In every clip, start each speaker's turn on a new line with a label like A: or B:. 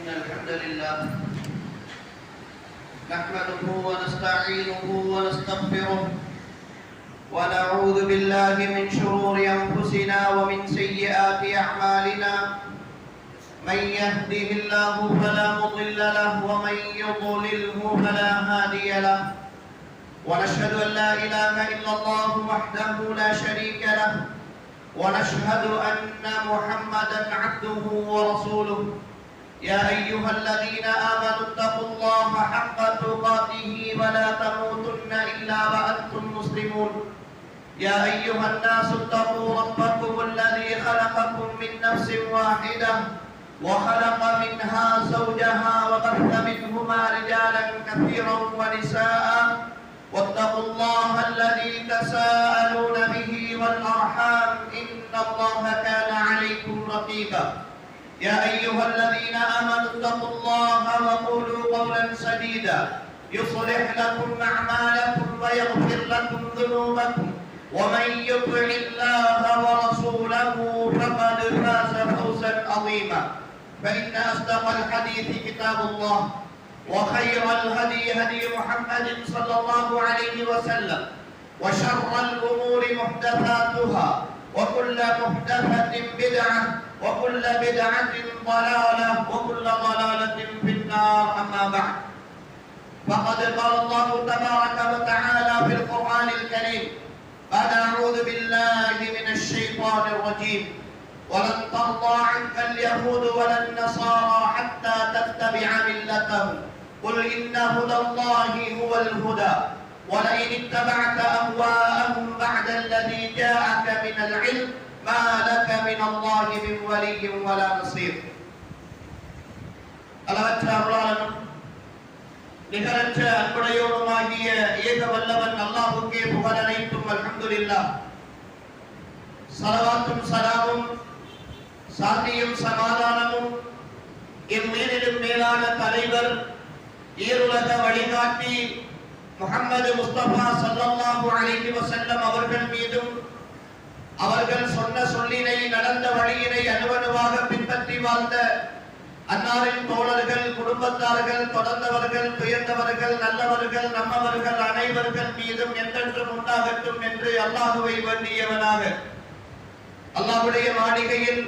A: الحمد لله نحمده ونستعينه ونستغفره ونعوذ بالله من شرور أنفسنا ومن سيئات أعمالنا من يهده الله فلا مضل له ومن يضلله فلا هادي له ونشهد أن لا إله إلا الله وحده لا شريك له ونشهد أن محمدا عبده ورسوله يا أيها الذين آمنوا اتقوا الله حق تقاته ولا تموتن إلا وأنتم مسلمون يا أيها الناس اتقوا ربكم الذي خلقكم من نفس واحدة وخلق منها زوجها وبث منهما رجالا كثيرا ونساء واتقوا الله الذي تساءلون به والأرحام إن الله كان عليكم رقيبا يا أيها الذين آمنوا اتقوا الله وقولوا قولا سديدا يصلح لكم أعمالكم ويغفر لكم ذنوبكم ومن يطع الله ورسوله فقد فاز فوزا عظيما فإن أصدق الحديث كتاب الله وخير الهدي هدي محمد صلى الله عليه وسلم وشر الأمور محدثاتها وكل محدثة بدعة وكل بدعة ضلالة وكل ضلالة في النار أما بعد فقد قال الله تبارك وتعالى في القرآن الكريم بعد أعوذ بالله من الشيطان الرجيم ولن ترضى عنك اليهود ولا النصارى حتى تتبع ملتهم قل إن هدى الله هو الهدى ولئن اتبعت أهواءهم بعد الذي جاءك من العلم ما لك من الله من ولي ولا نصير அளவற்ற அருளாளனும் நிகரற்ற அன்புடையோனுமாகிய ஏக வல்லவன் அல்லாஹ்வுக்கே புகழ் அனைத்தும் அல்ஹம்துலில்லாஹ். ஸலவாத்தும் ஸலாமும் சாந்தியும் சமாதானமும் எம்மையிலும் மேலான தலைவர் ஈருலக வழிகாட்டி முஹம்மது முஸ்தபா ஸல்லல்லாஹு அலைஹி வஸல்லம் அவர்கள் மீதும் அவர்கள் சொன்ன சொல்லினை நடந்த வழியினை அனுவனுவாக பின்பற்றி வாழ்ந்த அன்னாரின் தோழர்கள் குடும்பத்தார்கள் தொடர்ந்தவர்கள் துயர்ந்தவர்கள் நல்லவர்கள் நம்மவர்கள் அனைவர்கள் மீதும் என்றென்றும் உண்டாகட்டும் என்று அல்லாஹுவை வேண்டியவனாக அல்லாஹ்வுடைய மாளிகையில்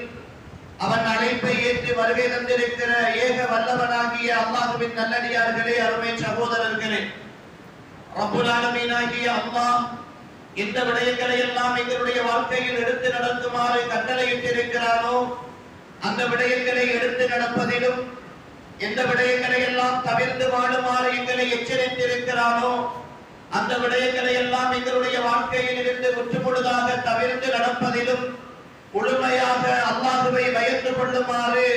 A: அவன் அழைப்பை ஏற்று வருகை தந்திருக்கிற ஏக வல்லவனாகிய அல்லாஹ்வின் நல்லடியார்களே, அருமை சகோதரர்களே, ரப்புல் ஆலமீனாகிய அல்லாஹ் இந்த விடயங்களை எல்லாம் எங்களுடைய வாழ்க்கையில் எடுத்து நடத்துமாறு கட்டளையிட்டிருக்கிறானோ அந்த விடயங்களை எடுத்து நடப்பதிலும் எந்த விடயங்களை எல்லாம் தவிர்த்து வாழுமாறு எங்களை எச்சரித்திருக்கிறானோ அந்த விடயங்களை எல்லாம் எங்களுடைய வாழ்க்கையில் இருந்து முற்றுமுழுதாக தவிர்த்து நடப்பதிலும் முழுமையாக அல்லாஹ்வை பயந்து கொள்ளுமாறு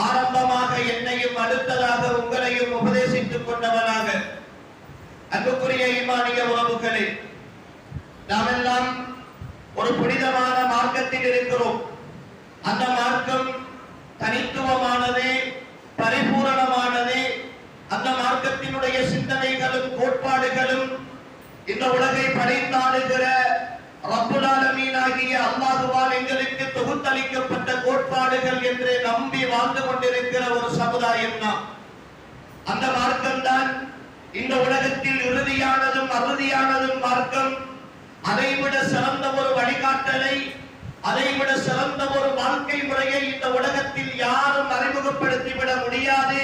A: ஆரம்பமாக என்னையும் அடுத்ததாக உங்களையும் உபதேசித்துக் கொண்டவனாக அன்புக்குரிய ஈமானிய உறவுகளே, நாமெல்லாம் ஒரு புனிதமான மார்க்கத்தில் இருக்கிறோம். அந்த மார்க்கம் தனித்துவமானது, பரிபூரணமானது. அந்த மார்க்கத்தினுடைய சிந்தனைகளும் கோட்பாடுகளும் இந்த உலகை படைத்தாளுகிற ரப்புல் ஆலமீனாகிய அல்லாஹ்வால் எங்களுக்கு தொகுத்தளிக்கப்பட்ட கோட்பாடுகள் என்று நம்பி வாழ்ந்து கொண்டிருக்கிற ஒரு சமுதாயம் நாம். அந்த மார்க்கம்தான் இந்த உலகத்தில் இறுதியானதும் அறுதியானதும் மார்க்கம். அதைவிட சிறந்த ஒரு வழிகாட்டலை, அதைவிட சிறந்த ஒரு வாழ்க்கை முறையை இந்த உலகத்தில் யாரும் அறிமுகப்படுத்திவிட முடியாது.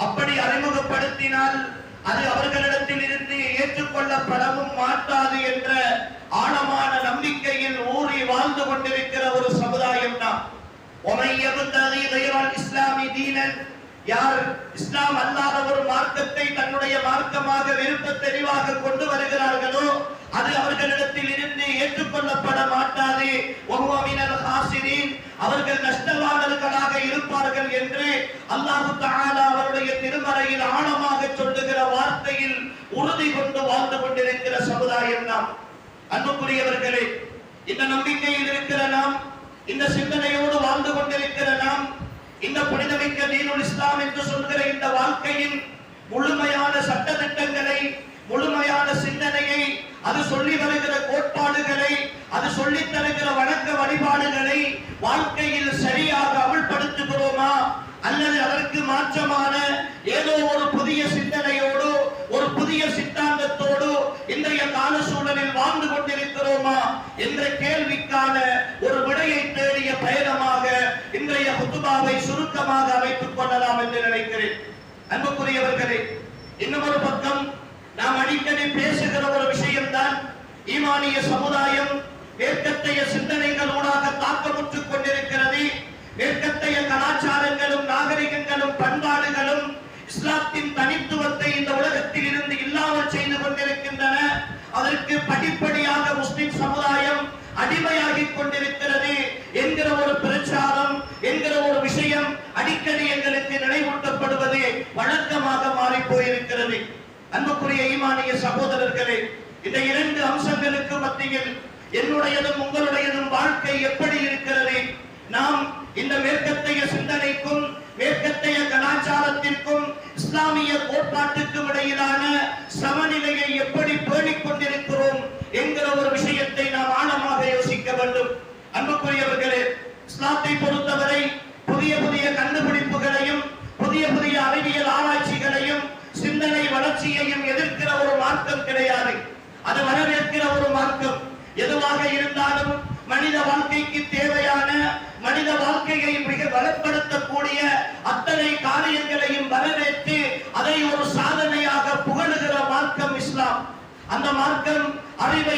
A: அப்படி அறிமுகப்படுத்தினால் அது அவர்களிடத்தில் இருந்து ஏற்றுக்கொள்ளப்படவும் மாட்டாது என்ற ஆழமான நம்பிக்கையில் ஊறி வாழ்ந்து கொண்டிருக்கிற ஒரு சமுதாயம் நாம். இஸ்லாமி தீனன், யார் இஸ்லாம் அல்லாத ஒரு மார்க்கத்தை தன்னுடைய மார்க்கமாக விருப்ப தெளிவாக கொண்டு வருகிறார்களோ அது அவர்களிடத்தில் இருந்து ஏற்றுக்கொள்ளப்பட மாட்டாது. அவர்கள் நஷ்டவாளர்களாக இருப்பார்கள் என்று அல்லாஹ் தஆலா அவருடைய திருமறையில் ஆழமாக சொல்லுகிற வார்த்தையில் உறுதி கொண்டு வாழ்ந்து கொண்டிருக்கிற சமுதாயம் நாம். அன்புக்குரியவர்களே, இந்த நம்பிக்கையில் இருக்கிற நாம், இந்த சிந்தனையோடு வாழ்ந்து கொண்டிருக்கிற நாம், இந்த புனிதமிக்க தீனுல் இஸ்லாம் என்று சொல்கிற இந்த வாழ்க்கையின் முழுமையான சட்ட திட்டங்களை, முழுமையான சிந்தனையை, அது சொல்லி வருகிற கோட்பாடுகளை, அது சொல்லி தருகிற வணக்க வழிபாடுகளை வாழ்க்கையில் சரியாக அமல்படுத்துகிறோமா அல்லது அதற்கு மாற்றமான ஏதோ ஒரு புதிய சிந்தனையோடு ஒரு புதிய சித்தாந்தத்தோடு இன்றைய கால சூழலில் வாழ்ந்து கொண்டிருக்கிறோமா என்ற கேள்விக்கான ஒரு விடையை தேடிய பயணமாக இன்றைய குத்துபாவை சுருக்கமாக அமைத்துக் கொள்ளலாம் என்று நினைக்கிறேன். அன்புக்குரியவர்களே, இன்னும் ஒரு பக்கம் நாம் அடிக்கடி பேசுகிற ஒரு விஷயம்தான் ஈமானிய சமுதாயம் மேற்கத்தைய சிந்தனைகளூடாக தாக்கமுற்றுக் கொண்டிருக்கிறது. மேற்கத்தைய கலாச்சாரங்களும் நாகரிகங்களும் பண்பாடுகளும் இஸ்லாத்தின் தனித்துவத்தை இந்த உலகத்தில் இருந்து இல்லாமல் செய்து கொண்டிருக்கின்றன. அதற்கு படிப்படியாக முஸ்லிம் சமுதாயம் அடிமையாகிக் கொண்டிருக்கிறது என்கிற ஒரு பிரச்சாரம் என்கிற ஒரு விஷயம் அடிக்கடி எங்களுக்கு நினைவூட்டப்படுவது வழக்கமாக மாறி போயிருக்கிறது. அன்புக்குரிய ஈமானிய சகோதரர்களே, இந்த இரண்டு அம்சங்களுக்கு மத்தியில் என்னுடையதும் உங்களுடையதும் வாழ்க்கை எப்படி இருக்கிறது? நாம் இந்த மேற்கத்தைய சிந்தனைக்கும் மேற்கத்தைய கலாச்சாரத்திற்கும் இஸ்லாமிய கோட்பாட்டுக்கும் இடையிலான சமநிலையை எப்படி பேணிக் கொண்டிருக்கிறோம் என்கிற ஒரு விஷயத்தை நாம் ஆழமாக யோசிக்க வேண்டும். அன்புக்குரியவர்களே, இஸ்லாத்தை பொறுத்தவரை புதிய புதிய கண்டுபிடிப்புகளையும் புதிய புதிய அறிவியல் ஆராய்ச்சிகளையும் சிந்தனை வளர்ச்சியையும் எதிர்க்கிற ஒரு மார்க்கம் கிடையாது. அது வரவேற்கிற ஒரு மார்க்கம். எதுவாக இருந்தாலும் மனித வாழ்க்கைக்கு தேவையான மனித வாழ்க்கையை மிக வளப்படுத்தக்கூடிய அத்தனை காரியங்களையும் வரவேற்று அதை ஒரு சாதனையாக புகழுகிற மார்க்கம் இஸ்லாம். அந்த மார்க்கம் அறிவை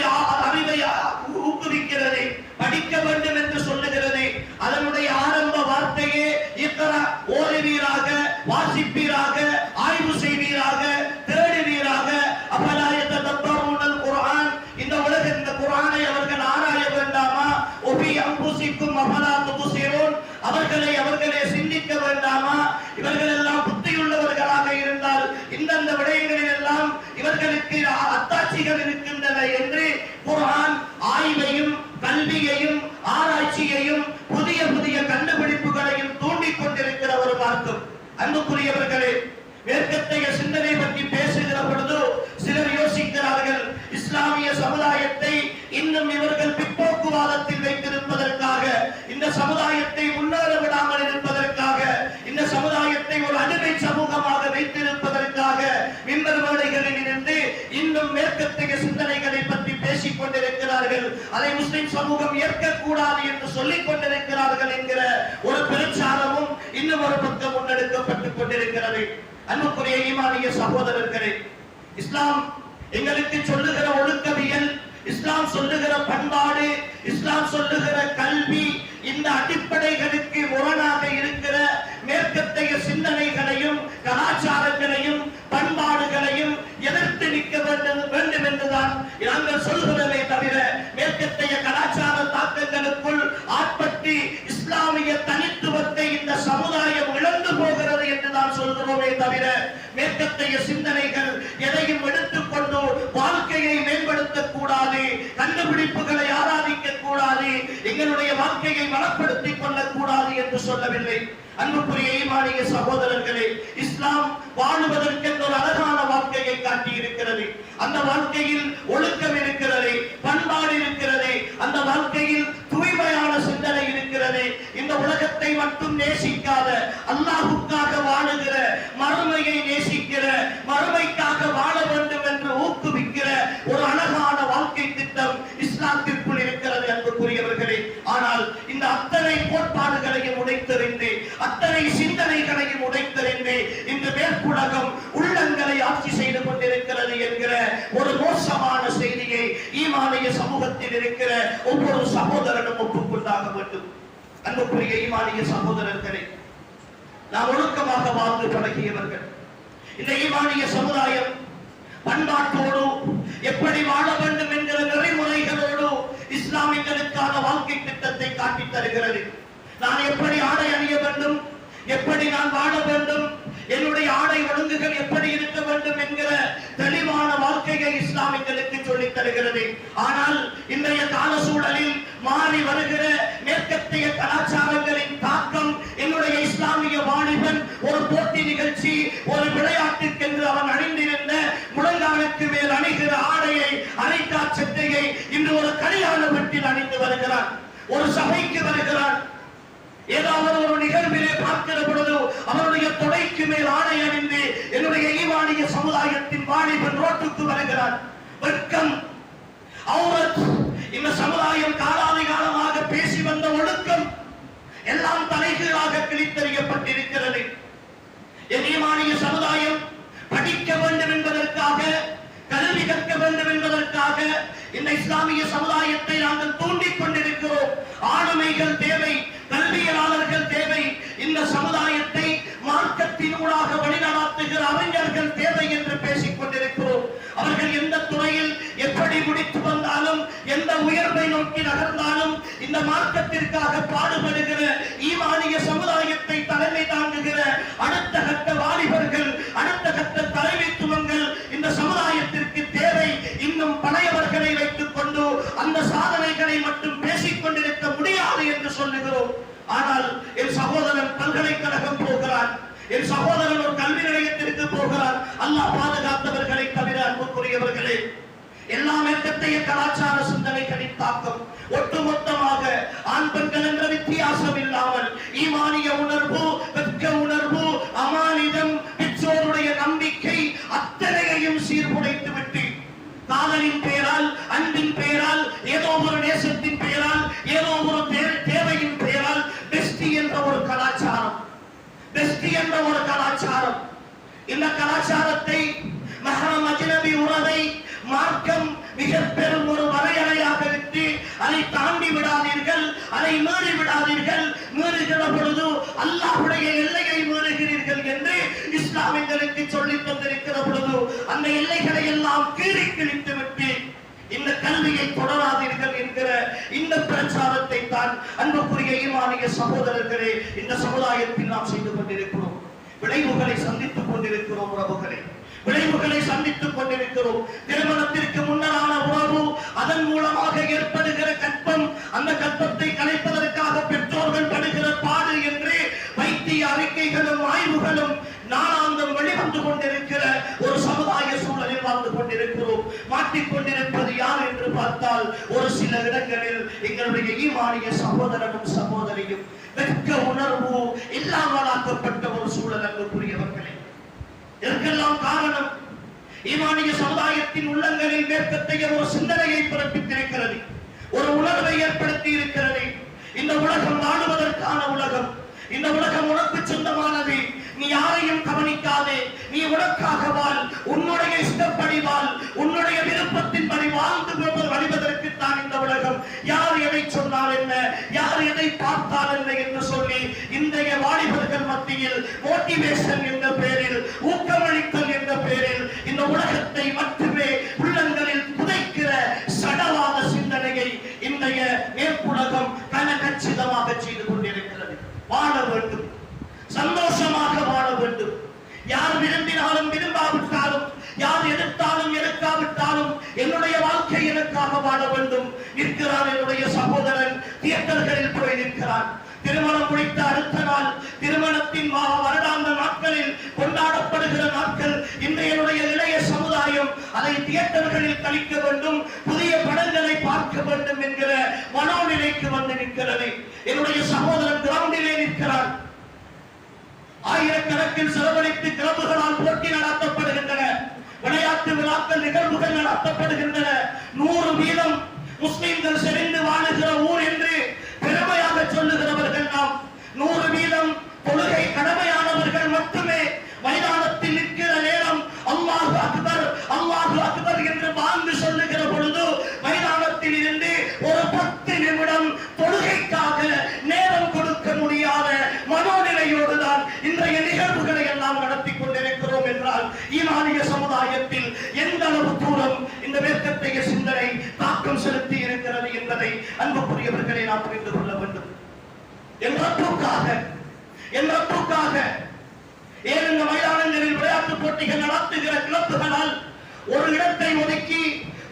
A: ஊக்குவிக்கிறது, படிக்க வேண்டும் என்று சொல்லுகிறது. அதனுடைய ஆரம்ப வார்த்தையே இக்ரா, ஓதுவீராக, வாசிப்பீராக, ஆய்வு செய்வீராக, தேடுவீராக. அஃபலா யததப்பரூனல் குர்ஆன், இந்த உலக இந்த குர்ஆனை அவர்கள் ஆராய வேண்டாமா? ஒபி அன்புசிக்கும் அஃபலா துபசிரூன், அவர்களே சிந்திக்க வேண்டாமா? இவர்கள் எல்லாம் புத்தியுள்ளவர்களாக இருந்தால் இந்தந்த விடயங்களில் எல்லாம் இவர்களுக்கு அத்தாட்சிகள் இருக்கின்றன என்று குர்ஆன் ஆய்வையும் கல்வியையும் ஆராய்ச்சியையும் புதிய புதிய கண்டுபிடிப்புகளையும் தூண்டிக் கொண்டிருக்கிற ஒரு மார்க்கம். அன்புக்குரியவர்களே, மேற்கத்தைய சிந்தனை பற்றி பேசுகிற பொழுது சிலர் யோசிக்கிறார்கள், இஸ்லாமிய சமுதாயத்தை இன்னும் இவர்கள் பிற்போக்குவாதத்தில் வைத்திருப்பதற்காக, இந்த சமுதாயத்தை முன்னேற விடாமல் இருப்பதற்காக, இந்த சமுதாயத்தை ஒரு அடிமை சமூகமாக வைத்திருப்பதற்காக மிம்பர் மேடைகளில் இருந்து இன்னும் மேற்கத்தைய சிந்தனைகளை பற்றி பேசிக் கொண்டிருக்கிறார்கள். அதை முஸ்லிம் சமூகம் ஏற்கக்கூடாது என்று சொல்லிக் கொண்டிருக்கிறார்கள் என்கிற ஒரு பிரச்சாரமும் இன்னும் ஒரு பக்கம் முன்னெடுக்கப்பட்டுக் கொண்டிருக்கிறது. அன்புக்குரிய ஈமானிய சகோதரர்களே, இஸ்லாம் எங்களுக்கு சொல்லுகிற ஒழுக்கவியல், இஸ்லாம் சொல்லுகிற பண்பாடு, இஸ்லாம் சொல்லுகிற கல்வி, இந்த அடிப்படைகளுக்கு முரணாக இருக்கிற மேற்கத்தைய சிந்தனைகளையும் கலாச்சாரங்களையும் பண்பாடுகளையும் எதிர்த்து நிற்க வேண்டும் என்றுதான் நாங்கள் சொல்கிறோமே தவிர மேற்கத்தைய கலாச்சார தாக்கங்களுக்குள் ஆட்பட்டு இஸ்லாமிய தனித்துவத்தை இந்த சமுதாயம் இழந்து போகிறது என்று தான் சொல்கிறோமே தவிர மேற்கத்தைய சிந்தனைகள் எதையும் எடுத்துக்கொண்டு வாழ்க்கையை மேம்படுத்த கூடாது, கண்டுபிடிப்புகளை ஆராதிக்க கூடாது, எங்களுடைய வாழ்க்கையை வளப்படுத்திக் கொள்ளக் கூடாது என்று சொல்லவில்லை. அன்புக்குரிய ஈமானிய சகோதரர்களே, இஸ்லாம் வாழுவதற்கென்று ஒரு அழகான வாழ்க்கையை காட்டி இருக்கிறது. அந்த வாழ்க்கையில் ஒழுக்கம் இருக்கிறது, பண்பாடு இருக்கிறது, அந்த வாழ்க்கையில் தூய்மையான சிந்தனை இருக்கிறது. இந்த உலகத்தை மட்டும் நேசிக்காத, அல்லாஹ்வுக்காக வாழுகிற, மறுமையை நேசிக்கிற, மறுமைக்காக வாழ வேண்டும் என்று ஊக்குவிக்கிற ஒரு அழகான வாழ்க்கை திட்டம் இஸ்லாத்திற்குள் இருக்கிறது அன்புக்குரியவர்களே. ஆனால் இந்த அத்தனை கோட்பாடுகளையும் உடைத்தெறிந்து, அத்தனை சிந்தனைகளையும் உடைத்தெறிந்து இன்று மேற்குலகம் உள்ளங்களை ஆட்சி செய்து கொண்டிருக்கிறது என்கிற ஒரு மோசமான செய்தியை ஈமானிய சமூகத்தில் இருக்கிற ஒவ்வொரு சகோதரனும் ஒப்புக்கொண்டாக வேண்டும். அன்புக்குரிய ஈமானிய சகோதரர்களே, நாம் ஒழுக்கமாக வாழ்ந்து பழகியவர்கள். இந்த ஈமானிய சமுதாயம் பண்பாட்டோடு எப்படி வாழ வேண்டும் என்கிற நெறிமுறைகளோடு இஸ்லாமியர்களுக்கான வாழ்க்கை திட்டத்தை காட்டித் தருகிறது. நான் எப்படி ஆடை அணிய வேண்டும், எப்படி நான் வாழ வேண்டும், என்னுடைய ஆடை ஒழுங்குகள் எப்படி இருக்க வேண்டும் என்கிற தெளிவான வாழ்க்கையை இஸ்லாமியர்களுக்கு சொல்லித் தருகிறது. ஆனால் இன்றைய கால சூழலில் மாறி வருகிற மேற்கத்திய கலாச்சாரங்களின் தாக்கம் என்னுடைய இஸ்லாமிய வாலிபன் ஒரு போட்டி நிகழ்ச்சி, ஒரு விளையாட்டிற்கென்று அவன் அணிந்திருந்த முழங்காலுக்கு மேல் அணிகிற ஆடையை, அரைக்கா சட்டையை இன்று ஒரு கல்யாண வீட்டில் அணிந்து வருகிறான், ஒரு சபைக்கு வருகிறான். ஏதாவது ஒரு நிகழ்விலே பார்க்கிற பொழுது அவருடைய தொடைக்கு
B: வாலிபன் ரோட்டுக்கு வருகிறான். வெட்கம், அவுரத், இந்த சமுதாயம் காலாதி காலமாக பேசி வந்த ஒழுக்கம் எல்லாம் தலைகீழாக கிழித்தறியப்பட்டிருக்கிறது. எதிமானிய சமுதாயம் படிக்க வேண்டும் என்பதற்காக, கல்வி கற்க வேண்டும் என்பதற்காக இந்த இஸ்லாமிய சமுதாயத்தை நாங்கள் தூண்டிக் கொண்டிருக்கிறோம். ஆளுமைகள் தேவை, கல்வியலாளர்கள் தேவை, இந்த சமுதாயத்தை மார்க்கத்தினூடாக வழிநடத்துகிற அறிஞர்கள் தேவை என்று பேசிக் கொண்டிருக்கிறோம். அவர்கள் எந்த துறையில் எப்படி முடித்து வந்தாலும், எந்த உயர்வை நோக்கி நகர்ந்தாலும், இந்த மார்க்கத்திற்காக பாடுபடுகிற ஈமானிய சமுதாயத்தை தலைமை தாங்குகிற அடுத்த கட்ட வாலிபர்கள், அடுத்த கட்ட தலைமைத்துவங்கள் இந்த சமுதாயத்திற்கு தேவை. இன்னும் பழையவர்களை வைத்துக் கொண்டு அந்த சாதனைகளை மட்டும் பேசிக் கொண்டிருக்க முடியாது என்று சொல்லுகிறோம். ஆனால் என் சகோதரன் பல்கலைக்கழகம் போகிறான், என் சகோதரன் ஒரு கல்வி நிலையத்திற்கு போகிறார். அல்லாஹ் பாதுகாத்தவர்களை தவிர அன்புக்குரியவர்களே, எல்லா மேற்கத்தைய கலாச்சார சிந்தனைகளின் தாக்கம் ஒட்டுமொத்தமாக ஆண் பெண்கள் என்ற வித்தியாசம் இல்லாமல் ஈமானிய உணர்வு, வெட்க உணர்வு, அமானிதம், பெற்றோருடைய நம்பிக்கை அத்தனையையும் சீர்குலைத்து விட்டு காதலின் பெயரால், அன்பின் பெயரால், ஏதோ ஒரு நேசத்தின் பெயரால், ஏதோ ஒரு தேவையின் பெயரால் பெஸ்டி என்ற ஒரு கலாச்சாரம், பெஸ்டி என்ற ஒரு கலாச்சாரம். இந்த கலாச்சாரத்தை மஹரம் அஜ்னபி உறவை மார்க்கம் மிக பெரும் ஒரு வரையறையாக விட்டு அதை தாண்டி விடாதீர்கள், அதை மீறி விடாதீர்கள், மீறுகிற பொழுது அல்லாஹ்வுடைய எல்லையை மீறுகிறீர்கள் என்று இஸ்லாம் எங்களுக்கு சொல்லித் தந்திருக்கிற பொழுது அந்த எல்லைகளை எல்லாம் கீறி கிழித்து விட்டு இந்த கல்வியை தொடராதீர்கள் என்கிற இந்த பிரச்சாரத்தை தான் அன்புக்குரிய ஈமானிய சகோதரர்களே இந்த சமுதாயத்தில் நாம் செய்து கொண்டிருக்கிறோம். விளைவுகளை சந்தித்துக் கொண்டிருக்கிறோம். உறவுகளை விளைவுகளை சந்தித்துக் கொண்டிருக்கிறோம். திருமணத்திற்கு முன்னரான உறவு, அதன் மூலமாக ஏற்படுகிற கற்பம், அந்த கற்பத்தை கலைப்பதற்காக பெற்றோர்கள் படுகிற பாடு என்று வைத்திய அறிக்கைகளும் ஆய்வுகளும் நாளாந்தம் வெளிவந்து கொண்டிருக்கிற ஒரு சமுதாய சூழலில் வாழ்ந்து கொண்டிருக்கிறோம். மாட்டிக்கொண்டிருப்பது யார் என்று பார்த்தால் ஒரு சில இடங்களில் எங்களுடைய ஈமானிய சகோதரனும் சகோதரியும் வெட்க உணர்வு இல்லாமலாக்கப்பட்ட ஒரு சூழல். அன்புக்குரியவர்களே, இதற்கெல்லாம் காரணம் ஈமானிய சமுதாயத்தின் உள்ளங்களில் மேற்கத்தைய ஒரு சிந்தனையை பிறப்பித்திருக்கிறது, ஒரு உணர்வை ஏற்படுத்தி இருக்கிறது. இந்த உலகம் வாழுவதற்கான உலகம், இந்த உலகம் உனக்கு சொந்தமானது, நீ யாரையும் கவனிக்காதே, நீ உனக்காக வாழ், உன்னுடைய இஷ்டப்படி வாழ், உன்னுடைய விருப்பத்தின்படி வாழ்ந்து வழிவதற்கு தான் இந்த உலகம். யார் எதை சொன்னால் என்ன, யார் எதை பார்த்தால் என்ன என்று சொல்லி இன்றைய வாலிபர்கள் மத்தியில் மோட்டிவேஷன் என்ற பெயரில், ஊக்கமளித்தல் என்ற பெயரில் இந்த உலகத்தை மட்டுமே உள்ளங்களில் புதைக்கிற சடவாத சிந்தனையை இன்றைய மேற்குலகம் கனகச்சிதமாக செய்து கொண்டிருக்கிறது. வாழ வேண்டும், சந்தோஷமாக வாழ வேண்டும். யார் விரும்பினாலும் விரும்பாவிட்டாலும், யார் எதிர்த்தாலும் எதிர்க்காவிட்டாலும் என்னுடைய வாழ்க்கை எனக்காக வாழ வேண்டும். நிற்கிறான் என்னுடைய சகோதரன், தியேட்டர்களில் போய் நிற்கிறான். திருமணம் முடித்த அடுத்த நாள், திருமணத்தின் வருடாந்த நாட்களில் கொண்டாடப்படுகிற நாட்கள், இன்றைய இளைய சமுதாயம் அதை தியேட்டர்களில் கழிக்க வேண்டும், புதிய படங்களை பார்க்க வேண்டும் என்கிற மனோநிலைக்கு வந்து நிற்கிறது. என்னுடைய சகோதரன் கிரவுண்டிலே நிற்கிறான். ஆயிரக்கணக்கில் செலவழித்து கிளப்புகளால் போட்டி நடத்தப்படுகின்றன, விளையாட்டு விழாக்கள், நிகழ்வுகள் நடத்தப்படுகின்றன. 100% முஸ்லிம்கள் செறிந்து வாழுகிற ஊர் என்று பெருமையாக சொல்லுகிறவர்கள் நாம். 100% தொழுகை கடமையானவர்கள் மட்டுமே மைதானத்தில் நிற்கிற நேரம் அல்லாஹு அக்பர், அல்லாஹு அக்பர் என்று வாழ்ந்து சொல்லுகிற பொழுது மைதானத்தில் இருந்து ஒரு 10 நிமிடம் தொழுகைக்காக நேரம் கொடுக்க முடியாத மனோநிலையோடு தான் இன்றைய நிகழ்வுகளை எல்லாம் நடத்தி கொண்டிருக்கிறோம் என்றால் ஈமானிய சமுதாயத்தில் எந்த அளவு தூரம் இந்த மேற்கத்தைய சிந்தனை தாக்கம் செலுத்தி இருக்கிறது என்பதை அன்புக்குரியவர்களை நாம் புரிந்து கொள்ள வேண்டும். என்றுக்காக ஏன் இந்த மைதானங்களில் விளையாட்டு போட்டிகள் நடத்துகிற கிளப்புகளால் ஒரு இடத்தை ஒதுக்கி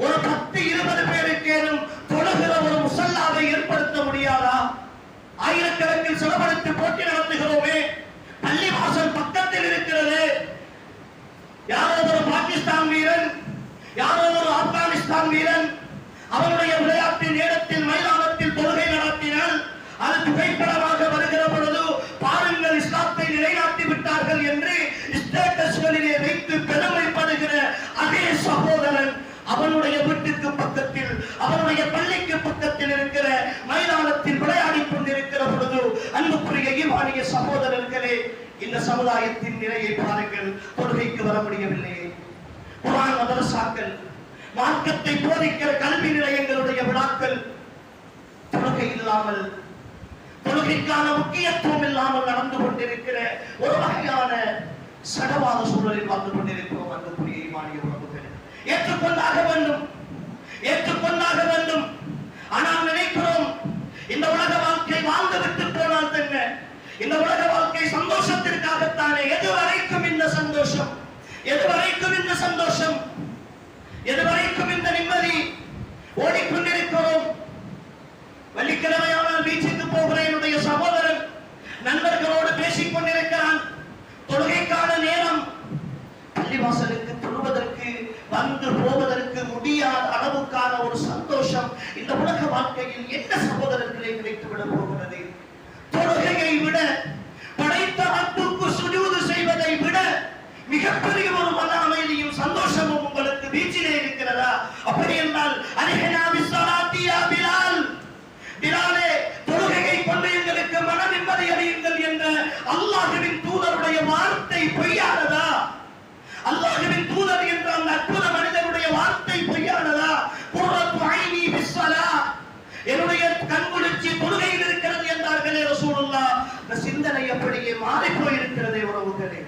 B: ஒரு 10-20 பேருக்கேனும் தொழுகிற ஒரு முசல்லாவை ஏற்படுத்த முடியாதா? ஆயிரக்கணக்கில் செலவழித்து போட்டி நடத்துகிறோமே, பள்ளிவாசல் பக்கத்தில் இருக்கிறது. யாரோ ஒரு பாகிஸ்தான் வீரன், யாரோ ஒரு ஆப்கானிஸ்தான் வீரன் அவருடைய விளையாட்டின் நேரத்தில் மைதானத்தில் தொழுகை நடத்தினால் அது புகைப்படமாக வருகிற பொழுது பாருங்கள் இஸ்லாத்தை நிலைநாட்டி விட்டார்கள் என்று ஸ்டேட்டஸ்களிலே வைத்து பெருமைப்படுகிற சகோதரன் அவனுடைய வீட்டுக்கு பக்கத்தில், அவனுடைய பள்ளிக்கு பக்கத்தில் இருக்கிற மைதானத்தில் விளையாடி கொண்டிருக்கிற பொழுது, அன்புக்குரிய ஈமானிய சகோதரர்களே, இந்த சமுதாயத்தின் நிலையை பாருங்கள். தொழுகைக்கு வர முடியவில்லையே. குர்ஆன் மதரசாக்கள், மார்க்கத்தை போதிக்கிற கல்வி நிலையங்களுடைய விழாக்கள் தொழுகை இல்லாமல், தொழுகைக்கான முக்கியத்துவம் இல்லாமல் நடந்து கொண்டிருக்கிற ஒரு வகையான சடவாத சூழலில் வாழ்ந்து கொண்டிருக்கிறோம். அன்புக்குரிய ஈமானிய உறவுகள், ஏற்றுக்கொண்டாக வேண்டும், ஏற்றுக்கொண்டாக வேண்டும். ஆனால் நினைக்கிறோம், இந்த உலக வாழ்க்கை வாழ்ந்து விட்டு போனால் தங்க, இந்த உலக வாழ்க்கை சந்தோஷத்திற்காகத்தானே. எதுவரைக்கும் இந்த சந்தோஷம், எதுவரைக்கும் இந்த சந்தோஷம், எதுவரைக்கும் இந்த நிம்மதி? ஓடிக்கொண்டிருக்கிறோம். வெள்ளிக்கிழமையானால் பீச்சுக்கு போகிற என்னுடைய சகோதரன் நண்பர்களோடு பேசிக் கொண்டிருக்கிறான். தொழுகைக்கான நேரம், பள்ளிவாசலுக்கு தொழுவதற்கு வந்து போவதற்கு முடியாத அளவுக்கான ஒரு சந்தோஷம் இந்த உலக வாழ்க்கையில் என்ன சகோதரர்களே கிடைத்துவிட போகிறது? தொழுகையை விட, படைத்த ரப்புக்கு சுஜூது செய்வதை விட மிகப்பெரிய ஒரு மன அமைதியும் சந்தோஷமும் உங்களுக்கு பீச்சிலே இருக்கிறதா? அப்படி என்றால் அல்ஹினா பிஸ்ஸலாத்தி யா பிலால், பிலாலே தொழுகையை கொண்டு எங்களுக்கு மன நிம்மதி அளியுங்கள் என்ற அல்லாஹ்வின் தூதருடைய வார்த்தை பொய்யானதா? அல்லாஹ்வின் தூதர் என்ற அந்த அற்புத மனிதனுடைய வார்த்தை பொய்யானதா? குர்ரத்து ஐனி பிஸ்ஸலா, என்னுடைய கண்குளிர்ச்சி தொழுகையில் இருக்கிறது என்றார்களே ரசூலுல்லாஹ். இந்த சிந்தனை அப்படியே மாறி போயிருக்கிறதே உறவுகளே.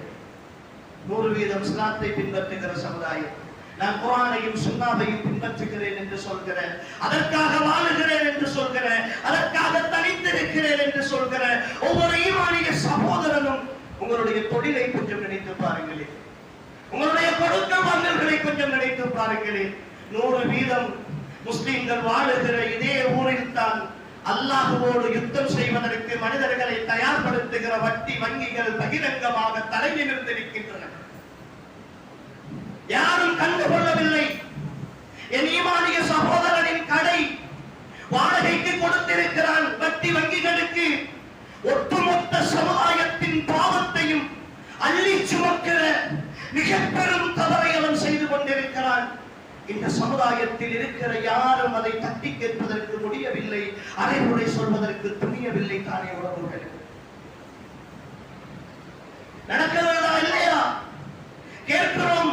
B: 100% இஸ்லாத்தை பின்பற்றுகிற சமுதாயம், நான் குர்ஆனையும் சுன்னாவையும் பின்பற்றுகிறேன் என்று சொல்கிறேன், அதற்காக வாழுகிறேன் என்று சொல்கிறேன், அதற்காக தனித்திருக்கிறேன் என்று சொல்கிறேன். ஒவ்வொரு ஈமானிய சகோதரனும் உங்களுடைய தொழிலை கொஞ்சம் நினைத்து பாருங்களேன், உங்களுடைய கொடுக்க வாங்கல்களை கொஞ்சம் நினைத்து பாருங்களேன். 100% முஸ்லிம்கள் வாழுகிற இதே ஊரில் தான் அல்லாஹ்வோடு யுத்தம் செய்வதற்கு மனிதர்களை தயார்படுத்துகிற வட்டி வங்கிகள் பகிரங்கமாக தலை நிமிர்ந்திருக்கின்றன. யாரும் கண்டுகொள்ளவில்லை. என் ஈமானிய சகோதரனின் கடை வாடகைக்கு கொடுத்திருக்கிறான் வட்டி வங்கிகளுக்கு. ஒட்டுமொத்த சமுதாயத்தின் பாவத்தையும் அள்ளி சுமக்கிற மிக பெரும் தவறை அவன் செய்து கொண்டிருக்கிறான். இந்த சமுதாயத்தில் இருக்கிற யாரும் அதை தட்டி கேட்பதற்கு முடியவில்லை, அரைமுறை சொல்வதற்கு துணியவில்லை. தானே உறவுகள் நடக்கிறதா இல்லையா? கேட்கிறோம்.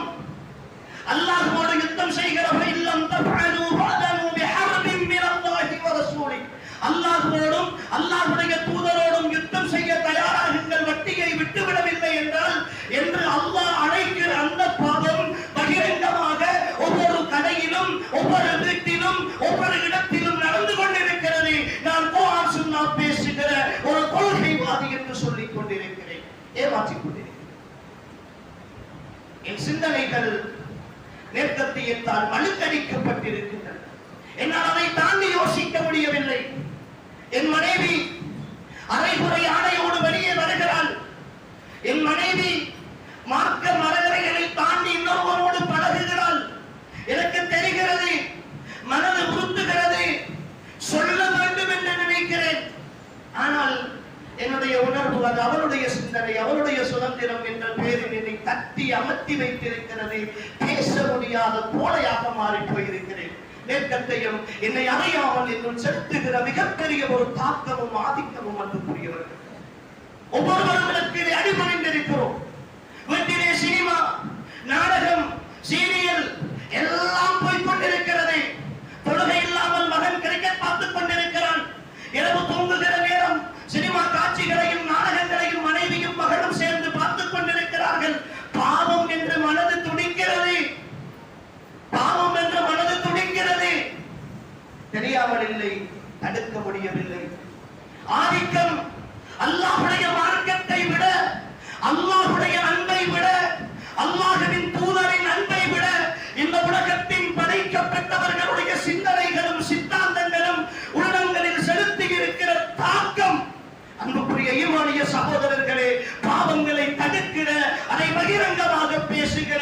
B: அல்லாஹ்வோடு யுத்தம் செய்கிறவர்கள் இல்லம் தஃஅலு ஃபஅலு பிஹர்பின் மினல்லாஹி வ ரசூலிஹி, அல்லாஹ்வோடும் அல்லாஹ்வுடைய தூதரோடும் யுத்தம் செய்ய தயாராகுங்கள், வட்டியை விட்டுவிடவில்லை என்றால் என்று அல்லாஹ் அழைக்கிற அந்த பாவம் பகிரங்கமாக ஒவ்வொரு கடையிலும், ஒவ்வொரு வீட்டிலும், ஒவ்வொரு இடத்திலும் நடந்து கொண்டிருக்கிறது. நான் குர்ஆன் சுன்னா பேசுகிற ஒரு கொள்கைவாதி என்று சொல்லிக் கொண்டிருக்கிறேன், ஏமாற்றிக் கொண்டிருக்கிறேன். என் சிந்தனைகள் நேர்கத்தியத்தால் மழுக்கடிக்கப்பட்டிருக்கின்றன. என்னால் அதை தாண்டி யோசிக்க முடியவில்லை. என் மனைவி அரைகுறை ஆடையோடு வெளியே வருகிறாள். என் மனைவி மார்க்க மரகரைகளை தாண்டி இன்னொருவரோடு பழகுகிறாள். எனக்கு தெரிகிறது, மனது உறுத்துகிறது, சொல்ல வேண்டும் என்று நினைக்கிறேன். ஆனால் என்னுடைய உணர்வு, அது அவருடைய சிந்தனை, அவருடைய சுதந்திரம் என்ற பேரில் என்னை தட்டி அமர்த்தி வைத்திருக்கிறது. பேச முடியாத கோழையாக மாறி போயிருக்கிறேன். நேர்கத்தையும் என்னை அறியாமல் என்னுள் செலுத்துகிற மிகப்பெரிய ஒரு தாக்கமும் ஆதிக்கமும் அன்புக்குரியவர்கள். ஒவ்வொருவர்களுக்கு இதை அடிபணிந்திருக்கிறோம். வீட்டிலே சினிமா, நாடகம், சீரியல் எல்லாம் போய்கொண்டிருக்கிறது. தொழுகை இல்லாமல் மகன் கிரிக்கெட் பார்த்துக் கொண்டிருக்கிறான். இரவு தூங்குகிற நேரம் சினிமா காட்சிகளையும் நாடகங்களையும் மனைவியும் மகளும் சேர்ந்து பார்த்துக் கொண்டிருக்கிறார்கள். பாவம் என்று மனது துடிக்கிறது, பாவம் என்று மனது துடிக்கிறது. தெரியாமல் இல்லை, தடுக்க முடியவில்லை. ஆதிக்கம் அல்லாஹ்வுடைய மார்க்கத்தை விட, அல்லாஹ்வுடைய அன்பை விட, அல்லாஹ்வின் தூதரின் அன்பை விட இந்த உலகத்தின் படைக்கப்பட்டவர்களுடைய சிந்தனைகளும் சித்தாந்தங்களும் உள்ளங்களில் செலுத்தி இருக்கிற தாக்கம். அன்புக்குரிய ஈமானிய சகோதரர்களே, பாவங்களை தடுக்கிற, அதை பகிரங்கமாக பேசுகிற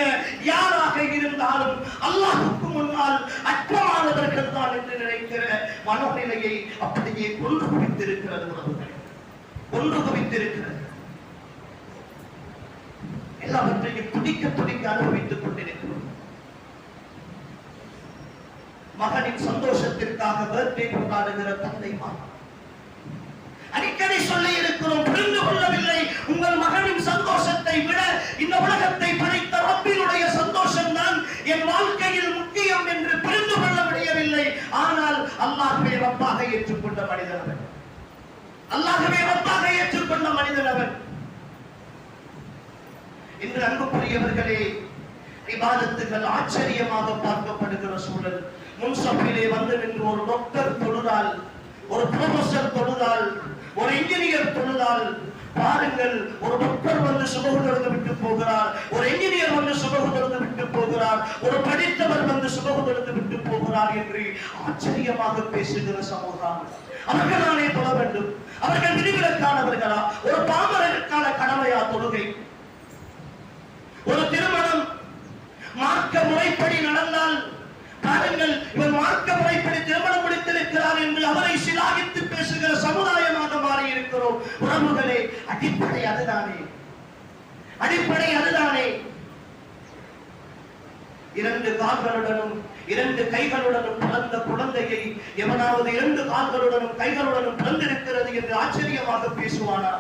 B: யாராக இருந்தாலும் அல்லாஹ்வுக்கு முன்னால் அற்பமானவர்கள் தான் என்று நினைக்கிற மனோநிலையை அப்படியே கொன்று குவித்திருக்கிறது. உறவுகள் கொன்று குவித்திருக்கிறது. எல்லாவற்றையும் துடிக்க துடிக்க அனுபவித்துக் கொண்டிருக்கிறோம். மகனின் சந்தோஷத்திற்காக பர்த்டே கொண்டாடுகிற தந்தைமார். அடிக்கடி சொல்லி இருக்கிறோம், புரிந்து கொள்ளவில்லை. உங்கள் மகனின் சந்தோஷத்தை விட இந்த உலகத்தை படைத்த ரப்பினுடைய சந்தோஷம் தான் என் வாழ்க்கையில் முக்கியம் என்று புரிந்து கொள்ள முடியவில்லை. ஆனால் அல்லாஹ்வே ரப்பாக ஏற்றுக்கொண்ட மனிதன் அவன். அல்லாஹ்வே ரப்பாக ஏற்றுக்கொண்ட மனிதன் அவன். இன்று அன்புக்குரியவர்களே, இபாதத்துகள் ஆச்சரியமாக பார்க்கப்படுகிற சூழல். முன்சபிலே வந்து நின்று ஒரு டாக்டர் தொழுதால், ஒரு ப்ரொஃபசர் தொழுதால், ஒரு இன்ஜினியர் தொழுதால், பாருங்கள், ஒரு டாக்டர் வந்து சுபகு தொழுது விட்டு போகிறார், ஒரு இன்ஜினியர் வந்து சுபகு தொழுது விட்டு போகிறார், ஒரு படித்தவர் வந்து சுபகு தொழுது விட்டு போகிறார் என்று ஆச்சரியமாக பேசுகிற சமூகம். அவர்களாலே தொழ வேண்டும்? அவர்கள் விதிவிலக்கானவர்களா? ஒரு பாமரனுக்கான கடமையா தொழுகை? ஒரு திருமணம் மார்க்க முறைப்படி நடந்தால், பாருங்கள், இவர் மார்க்க முறைப்படி திருமணம் முடித்திருக்கிறார் என்று அவரை சிலாகித்து பேசுகிற சமுதாயமாக மாறி இருக்கிறோம். உறவுகளே, அடிப்படை அதுதானே, அடிப்படை அதுதானே. இரண்டு கால்களுடனும் இரண்டு கைகளுடனும் பிறந்த குழந்தையை எவனாவது இரண்டு கால்களுடனும் கைகளுடனும் பிறந்திருக்கிறது என்று ஆச்சரியமாக பேசுவானா?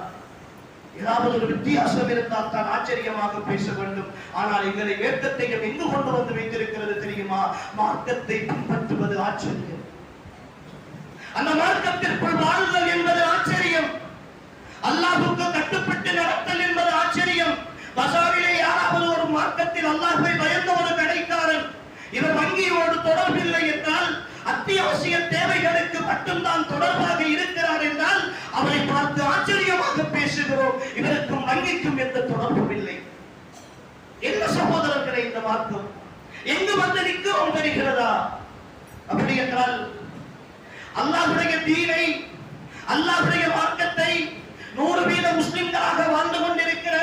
B: ஏதாவது ஒரு வித்தியாசம் இருந்தால் தான் ஆச்சரியமாக பேச வேண்டும். ஆனால் எங்களை வேர்க்கத்தையும் எங்கு கொண்டு வந்து வைத்திருக்கிறது தெரியுமா? மார்க்கத்தை பின்பற்றுவது ஆச்சரியம். அந்த மார்க்கத்திற்குள் வாழ்தல் என்பது ஆச்சரியம். அல்லாஹ்வுக்கு கட்டுப்பட்டு நடத்தல் என்பது ஆச்சரியம். பஜாரிலே யாராவது ஒரு மார்க்கத்தில் அல்லாஹ்வை பயந்த ஒரு கடைக்காரன், இவர் வங்கியோடு தொடர்பில்லை என்றால், அத்தியாவசிய தேவைகளுக்கு மட்டும்தான் தொடர்பாக இருக்கிறார் என்றால், அவரை பார்த்து ஆச்சரியமாக பேசுகிறோம். இவருக்கும் வங்கிக்கும் எந்த தொடர்பும் இல்லை. என்ன சகோதரர்களே இந்த மார்க்கம்? எங்கு வந்து நிற்கிறோம் தெரிகிறதா? அப்படி என்றால் அல்லாஹ்வுடைய தீனை, அல்லாஹ்வுடைய மார்க்கத்தை 100% முஸ்லிம்களாக வாழ்ந்து கொண்டிருக்கிற,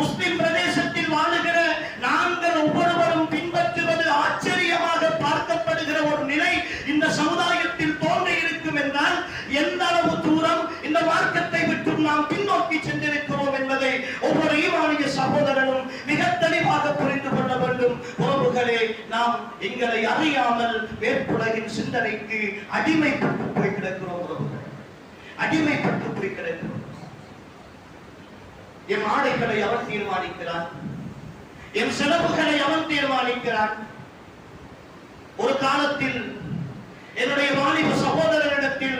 B: முஸ்லிம் பிரதேசத்தில் வாழுகிற நாங்கள் ஒவ்வொருவரும் பின்பற்றுவது ஆச்சரியமாக பார்க்கப்படுகிற ஒரு நிலை இந்த சமுதாயத்தில் தோன்றி இருக்கும் என்றால், எந்த அளவு தூரம் இந்த மார்க்கத்தை விட்டு நாம் பின்னோக்கி சென்றிருக்கிறோம் என்பதை ஒவ்வொரு ஈமானிய சகோதரனும் மிக தெளிவாக புரிந்து கொள்ள வேண்டும். உறவுகளே, நாம் எங்களை அறியாமல் வேற்றுலகின் சிந்தனைக்கு அடிமைப்பட்டு போய் கிடக்கிறோம். உறவுகள், அடிமைப்பட்டு போய் கிடக்கிறோம். என் ஆடைகளை அவன் தீர்மானிக்கிறான், என் செலவுகளை அவன் தீர்மானிக்கிறான். ஒரு காலத்தில் என்னுடைய வாலிப சகோதரனிடத்தில்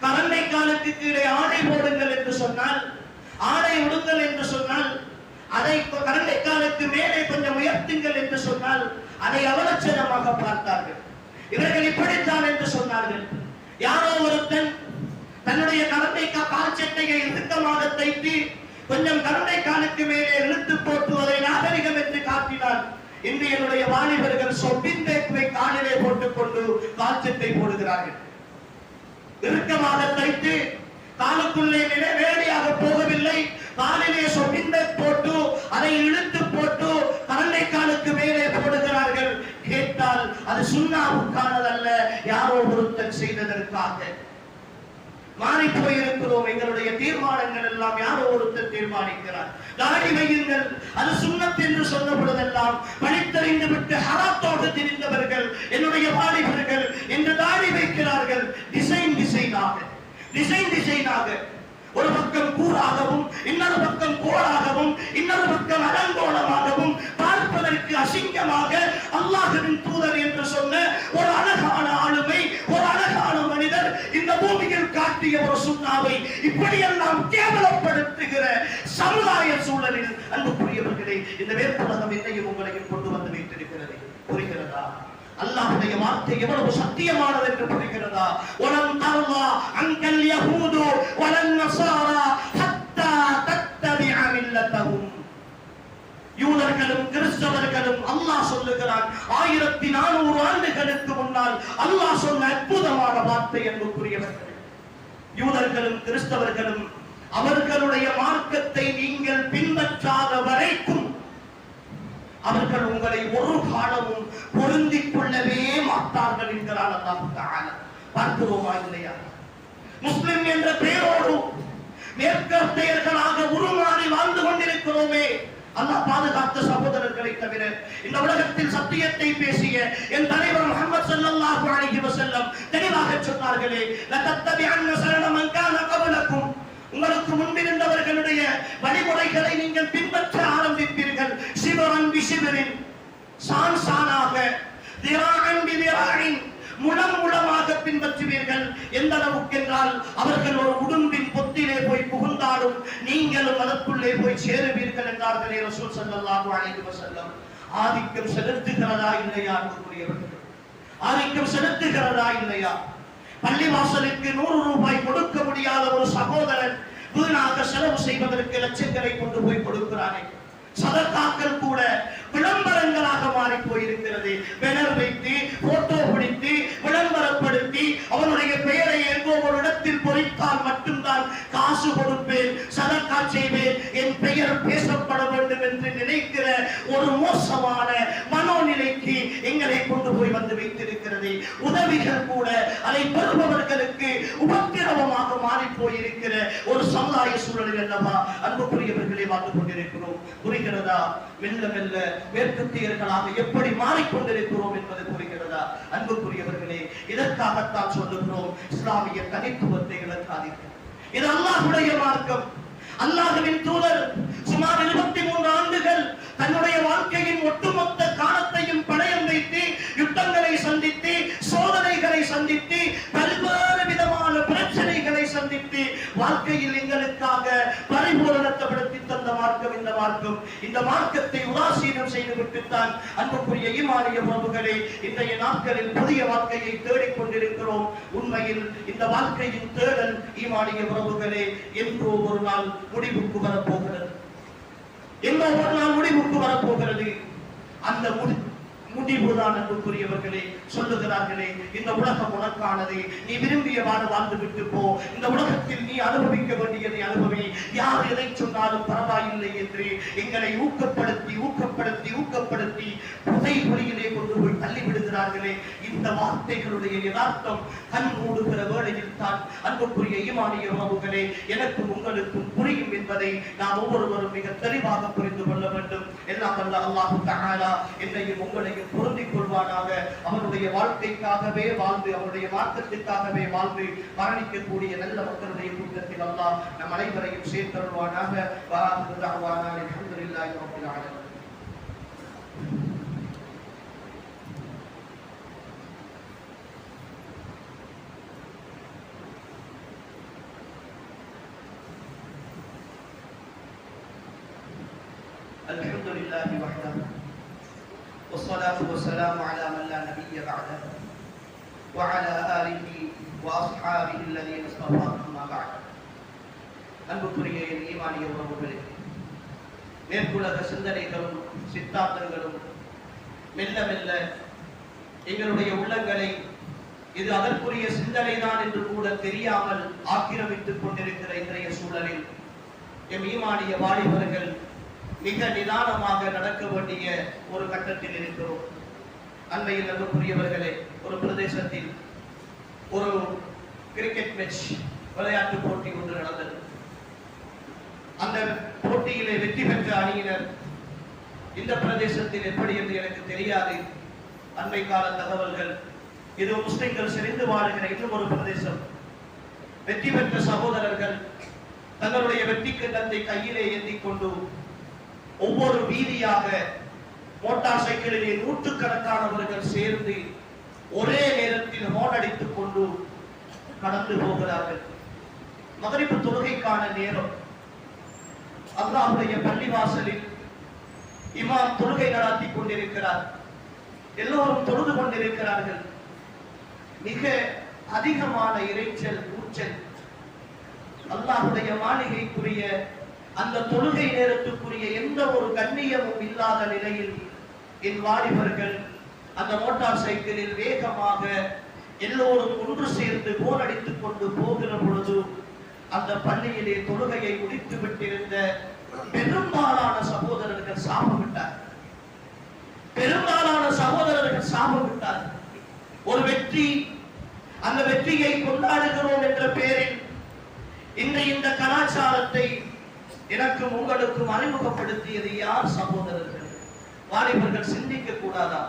B: கரண்டை காலுக்கு கீழே ஆடை போடுங்கள் என்று சொன்னால், ஆடை உடுங்கள் என்று சொன்னால், அதை கரண்டை காலுக்கு மேலே கொஞ்சம் உயர்த்துங்கள் என்று சொன்னால் அதை அவலட்சணமாக பார்த்தார்கள். இவர்கள் இப்படித்தான் என்று சொன்னார்கள். யாரோ ஒருத்தன் தன்னுடைய கரண்டை கால் சட்டையை இறுக்கமாக தைத்து கொஞ்சம் கரண்டை காலுக்கு மேலே இழுத்து போட்டு அதை நாகரிகம் என்று காட்டினார். இன்று என்னுடைய வாலிபர்கள் சொப்பின் பேக்குவை காலிலே போட்டுக் கொண்டு கால்சட்டை போடுகிறார்கள். இறுக்கமாக தைத்து காலுக்குள்ளே நேரடியாக போகவில்லை, காலிலே சொப்பின் பேக் போட்டு அதை இழுத்து போட்டு கரண்டை காலுக்கு மேலே போடுகிறார்கள். கேட்டால் அது சுண்ணாவுக்கானதல்ல, யாரோ ஒருத்தன் செய்ததற்காக. மாறி போயிருக்கிறோம். எங்களுடைய தீர்மானங்கள் எல்லாம் யாரோ ஒருத்தர் தீர்மானிக்கிறார். தாடி வையுங்கள், அது சுன்னத் என்று சொல்லப்படுவதெல்லாம் படித்தறிந்து விட்டு ஹராத்தோடு திரிந்தவர்கள் என்னுடைய வாலிபர்கள் என்று தாடி வைக்கிறார்கள். டிசைனாக ஒரு பக்கம் கூறாகவும், இன்னொரு பக்கம் கோளாகவும், இன்னொரு பக்கம் அலங்கோலமாகவும், பார்ப்பதற்கு அசிங்கமாக அல்லாஹ்வின் தூதர் என்று சொன்ன ஒரு அழகான ஆளுமை, ஒரு அழகான மனிதர் இந்த பூமியில் காட்டிய ஒரு சுண்ணாவை இப்படியெல்லாம் கேவலப்படுத்துகிற சமுதாய சூழலில் அன்புக்குரியவர்களே, இந்த வேறுபுலகம் என்னையும் உங்களையும் கொண்டு வந்து வைத்திருக்கிறது. புரிகிறதா? அல்லாஹ்வுடைய வார்த்தை எவ்வளவு சத்தியமானது என்று புரிகிறதா? வலம் தர்லா அன்கல் யஹூது வலன் நஸாரா ஹத்தா தத்தபிஅ மில்லத்தஹும். யூதர்களும் கிறிஸ்தவர்களும் அல்லாஹ் சொல்லுகிறான், 1400 ஆண்டுகளுக்கு முன்னால் அல்லாஹ் சொன்ன அற்புதமான வார்த்தை என்புக்குரியவர்கள். யூதர்களும் கிறிஸ்தவர்களும் அவர்களுடைய மார்க்கத்தை நீங்கள் பின்பற்றாத வரைக்கும் அவர்கள் உங்களை ஒரு காலமும் பொருந்திக் கொள்ளவே மாட்டார்கள் என்கிறார் அல்லாஹ் தஆலா. பார்க்கிறோமா இல்லையா? முஸ்லிம் என்ற பெயரோடு மேற்கத்தியர்களாக உருமாறி வாழ்ந்து கொண்டிருக்கிறோமே, அல்லாஹ் பாதுகாத்த சகோதரர்களை தவிர இந்த உலகத்தில் சத்தியத்தை பேசிய என் தலைவர் முஹம்மது ஸல்லல்லாஹு அலைஹி வஸல்லம் தெளிவாக சொன்னார்களே, லதத்தபிஅன்ன ஸனன மன் கான கப்லக்கும், உங்களுக்கு முன்பிருந்தவர்களுடைய வழிமுறைகளை நீங்கள் பின்பற்ற ஆரம்பிப்பீர்கள். சிபரன் பிசிபரின், சான் சானாக, திராஅன் பிதிராஇன், முலம் முலமாக பின்பற்றுவீர்கள். எந்த அளவுக்கு என்றால் அவர்கள் ஒரு உடும்பின் பொத்திலே போய் புகுந்தாலும் நீங்களும் அதற்குள்ளே போய் சேருவீர்கள் என்றார்களே ரசூல் ஸல்லல்லாஹு அலைஹி வஸல்லம். ஆதிக்கம் செலுத்துகிறதா இல்லையா அன்புக்குரியவர்கள்? ஆதிக்கம் செலுத்துகிறதா இல்லையா? பள்ளிவாசலுக்கு 100 ரூபாய் கொடுக்க முடியாத ஒரு சகோதரன் வீணாக செலவு செய்வதற்கு லட்சங்களை கொண்டு போய் கொடுக்கிறானே. சதகாக்கள் கூட விளம்பரங்களாக மாறி போயிருக்கிறது. பேனர் வைத்து போட்டோ பிடித்து விளம்பரப்படுத்தி அவனுடைய பெயரை எங்கோ ஒரு இடத்தில் பொறித்தால் மட்டும்தான் காசு கொடுப்பேன், சதகா செய்வேன், என் பெயர் பேசப்பட வேண்டும் என்று நினைக்கிற ஒரு மோசமான மனோநிலைக்கு எங்களை கொண்டு போய் வந்து வைத்திருக்கிறது. உதவிகள் கூட அதை பெறுபவர்களுக்கு உபத்திரவமாக மாறி போயிருக்கிற ஒரு சமுதாய சூழலில் அல்லவா அன்புக்குரியவர்களை வாழ்ந்து கொண்டிருக்கிறோம். புரிகிறதா? மெல்ல மெல்ல மேற்கத்தியர்களாக எப்படி மாறிக்கொண்டிருக்கிறோம் என்பது புரிகிறதா? அன்புக்குரியவர்களே, இதற்காகத்தான் சொல்லுகிறோம், இஸ்லாமிய தனித்துவத்தை இழக்காதீர்கள். இது அல்லாஹ்வுடைய மார்க்கம். அல்லாஹ்வின் தூதர் சுமார் 23 ஆண்டுகள் தன்னுடைய வாழ்க்கையின் ஒட்டுமொத்த காலத்தையும் பணயம் வைத்து யுத்தங்களை சந்தித்து சோதனைகளை சந்தித்து பல்வேறு விதமான பிரச்சனைகளை சந்தித்து வாழ்க்கையில் எங்களுக்காக பரிபூரணப்படுத்தி தந்த மார்க்கம் இந்த மார்க்கம். இந்த மார்க்கத்தை உதாசீனம் செய்துவிட்டுத்தான் அன்புக்குரிய ஈமானிய உறவுகளே இன்றைய நாட்களில் புதிய வாழ்க்கையை தேடிக்கொண்டிருக்கிறோம். உண்மையில் இந்த வாழ்க்கையின் தேடல் ஈமானிய உறவுகளே என்றோ ஒரு நாள் முடிவுக்கு வரப்போகிறது. எங்கோ ஒரு நாள் முடிவுக்கு வரப்போகிறது. அந்த முடிவுதான் அன்புக்குரியவர்களே சொல்லுகிறார்களே, இந்த உலகம் உனக்கானது, நீ விரும்பியவாறு வாழ்ந்து விட்டு போ, இந்த உலகத்தில் நீ அனுபவிக்க வேண்டியதை அனுபவி, யார் எதை சொன்னாலும் பரவாயில்லை என்று எங்களை ஊக்கப்படுத்தி ஊக்கப்படுத்தி ஊக்கப்படுத்தி புதை குழியிலே கொண்டு போய் தள்ளி விடுகிறார்களே. இந்த வார்த்தைகளுடைய யதார்த்தம் கண் மூடுகிற வேளையில் தான் அன்புக்குரிய ஈமானிய உறவுகளே எனக்கும் உங்களுக்கும் புரியும் என்பதை நாம் ஒவ்வொருவரும் மிக தெளிவாக புரிந்து கொள்ள வேண்டும். எல்லாம் வல்ல அல்லாஹ் தஆலா என்னையும் உங்களையும் பொருந்திக் கொள்வானாக. அவனுடைய வாழ்க்கைக்காகவே வாழ்ந்து அவனுடைய மார்க்கத்திற்காகவே வாழ்ந்து மரணிக்கக்கூடிய நல்ல மக்களுடைய கூட்டத்தில் அல்லாஹ் நம் அனைவரையும் சேர்த்தருள்வானாக. வஆகிரு தஅவானா அல்ஹம்துலில்லாஹி ரப்பில் ஆலமீன். அல்ஹம்துலில்லாஹி வஹ்தஹு والصلاة والسلام على من لا نبي بعده وعلى آله وأصحابه الذين اصطفى أما بعد. அன்புக்குரிய ஈமானிய உறவுகளே, மேற்குலக சிந்தனைகளும் சித்தாந்தங்களும் மெல்ல மெல்ல எங்களுடைய உள்ளங்களை இது அதற்குரிய சிந்தனை தான் என்று கூட தெரியாமல் ஆக்கிரமித்துக் கொண்டிருக்கிற இன்றைய சூழலில் எம் ஈமானிய வாலிபர்கள் மிக நிதானமாக நடக்க வேண்டிய ஒரு கட்டத்தில் இருக்கிறோம். அண்மையில் அன்புக்குரியவர்களே, ஒரு பிரதேசத்தில் ஒரு கிரிக்கெட் மேட்ச் விளையாட்டு போட்டி ஒன்று நடந்தது. அந்த போட்டியிலே வெற்றி பெற்ற அணியினர் இந்த பிரதேசத்தில் எப்படி என்று எனக்கு தெரியாது. அண்மை கால தகவல்கள், இது முஸ்லிம்கள் செறிந்து வாழுகிற இன்னும் ஒரு பிரதேசம். வெற்றி பெற்ற சகோதரர்கள் தங்களுடைய வெற்றி கிண்ணத்தை கையிலே ஏந்தி கொண்டு ஒவ்வொரு வீதியாக மோட்டார் சைக்கிளிலே நூற்றுக்கணக்கானவர்கள் சேர்ந்து ஒரே நேரத்தில் ஹார்ன் அடித்துக் கொண்டு கடந்து போகிறார்கள். மக்ரிப் தொழுகைக்கான நேரம். அல்லாஹ்வுடைய பள்ளிவாசலில் இமாம் தொழுகை நடத்தி கொண்டிருக்கிறார். எல்லோரும் தொழுது கொண்டிருக்கிறார்கள். மிக அதிகமான இரைச்சல், கூச்சல். அல்லாஹ்வுடைய மாளிகைக்குரிய அந்த தொழுகை நேரத்துக்குரிய எந்த ஒரு கண்ணியமும் இல்லாத நிலையில் என் வாலிபர்கள் அந்த மோட்டார் சைக்கிளில் வேகமாக எல்லோரும் ஒன்று சேர்ந்து போர் அடித்துக் கொண்டு போகிற பொழுது அந்த பள்ளியிலே தொழுகையை முடித்து விட்டிருந்த பெரும்பாலான சகோதரர்கள் சாபமிட்டார். பெரும்பாலான சகோதரர்கள் சாபமிட்டார். ஒரு வெற்றி, அந்த வெற்றியை கொண்டாடுகிறோம் என்ற பெயரில் இன்று இந்த கலாச்சாரத்தை எனக்கும் உங்களுக்கும் அறிமுகப்படுத்தியது யார் சகோதரர்கள்? வாலிபர்கள் சிந்திக்க கூடாதா?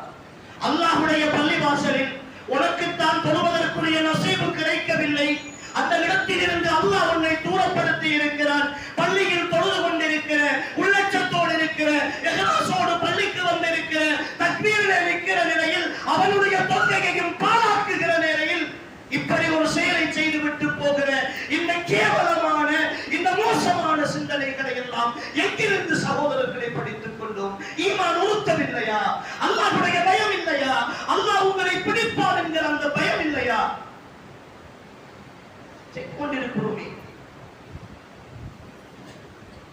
B: அல்லாஹ்வுடைய பள்ளிவாசலில் உனக்குத்தான் தொழுவதற்குரிய நசீபு கிடைக்கவில்லை, அந்த இடத்தில் இருந்து அல்லாஹ் உன்னை தூரப்படுத்தி இருக்கிறான். பள்ளியில் தொழுது கொண்டிருக்கிற, உள்ளச்சத்தோடு இருக்கிற, இஹ்லாஸோடு பள்ளிக்கு வந்திருக்கிற, தக்பீரில் இருக்கிற நிலையில் அவனுடைய தொழுகையையும் பாழாக்குகிற நிலையில் இப்படி ஒரு செயலை செய்துவிட்டு போகிற இந்த கேவலமான, இந்த மோசமான சிந்தனைகளை எல்லாம் எங்கிருந்து சகோதரர்களை படித்துக் கொண்டோம்? ஈமான் உறுத்தவில்லையா? அல்லாஹ்வுடைய பயம் இல்லையா? அல்லாஹ் உங்களை பிடிப்பான் என்கிற அந்த பயம் இல்லையா? கொண்டிருக்கிறோமே.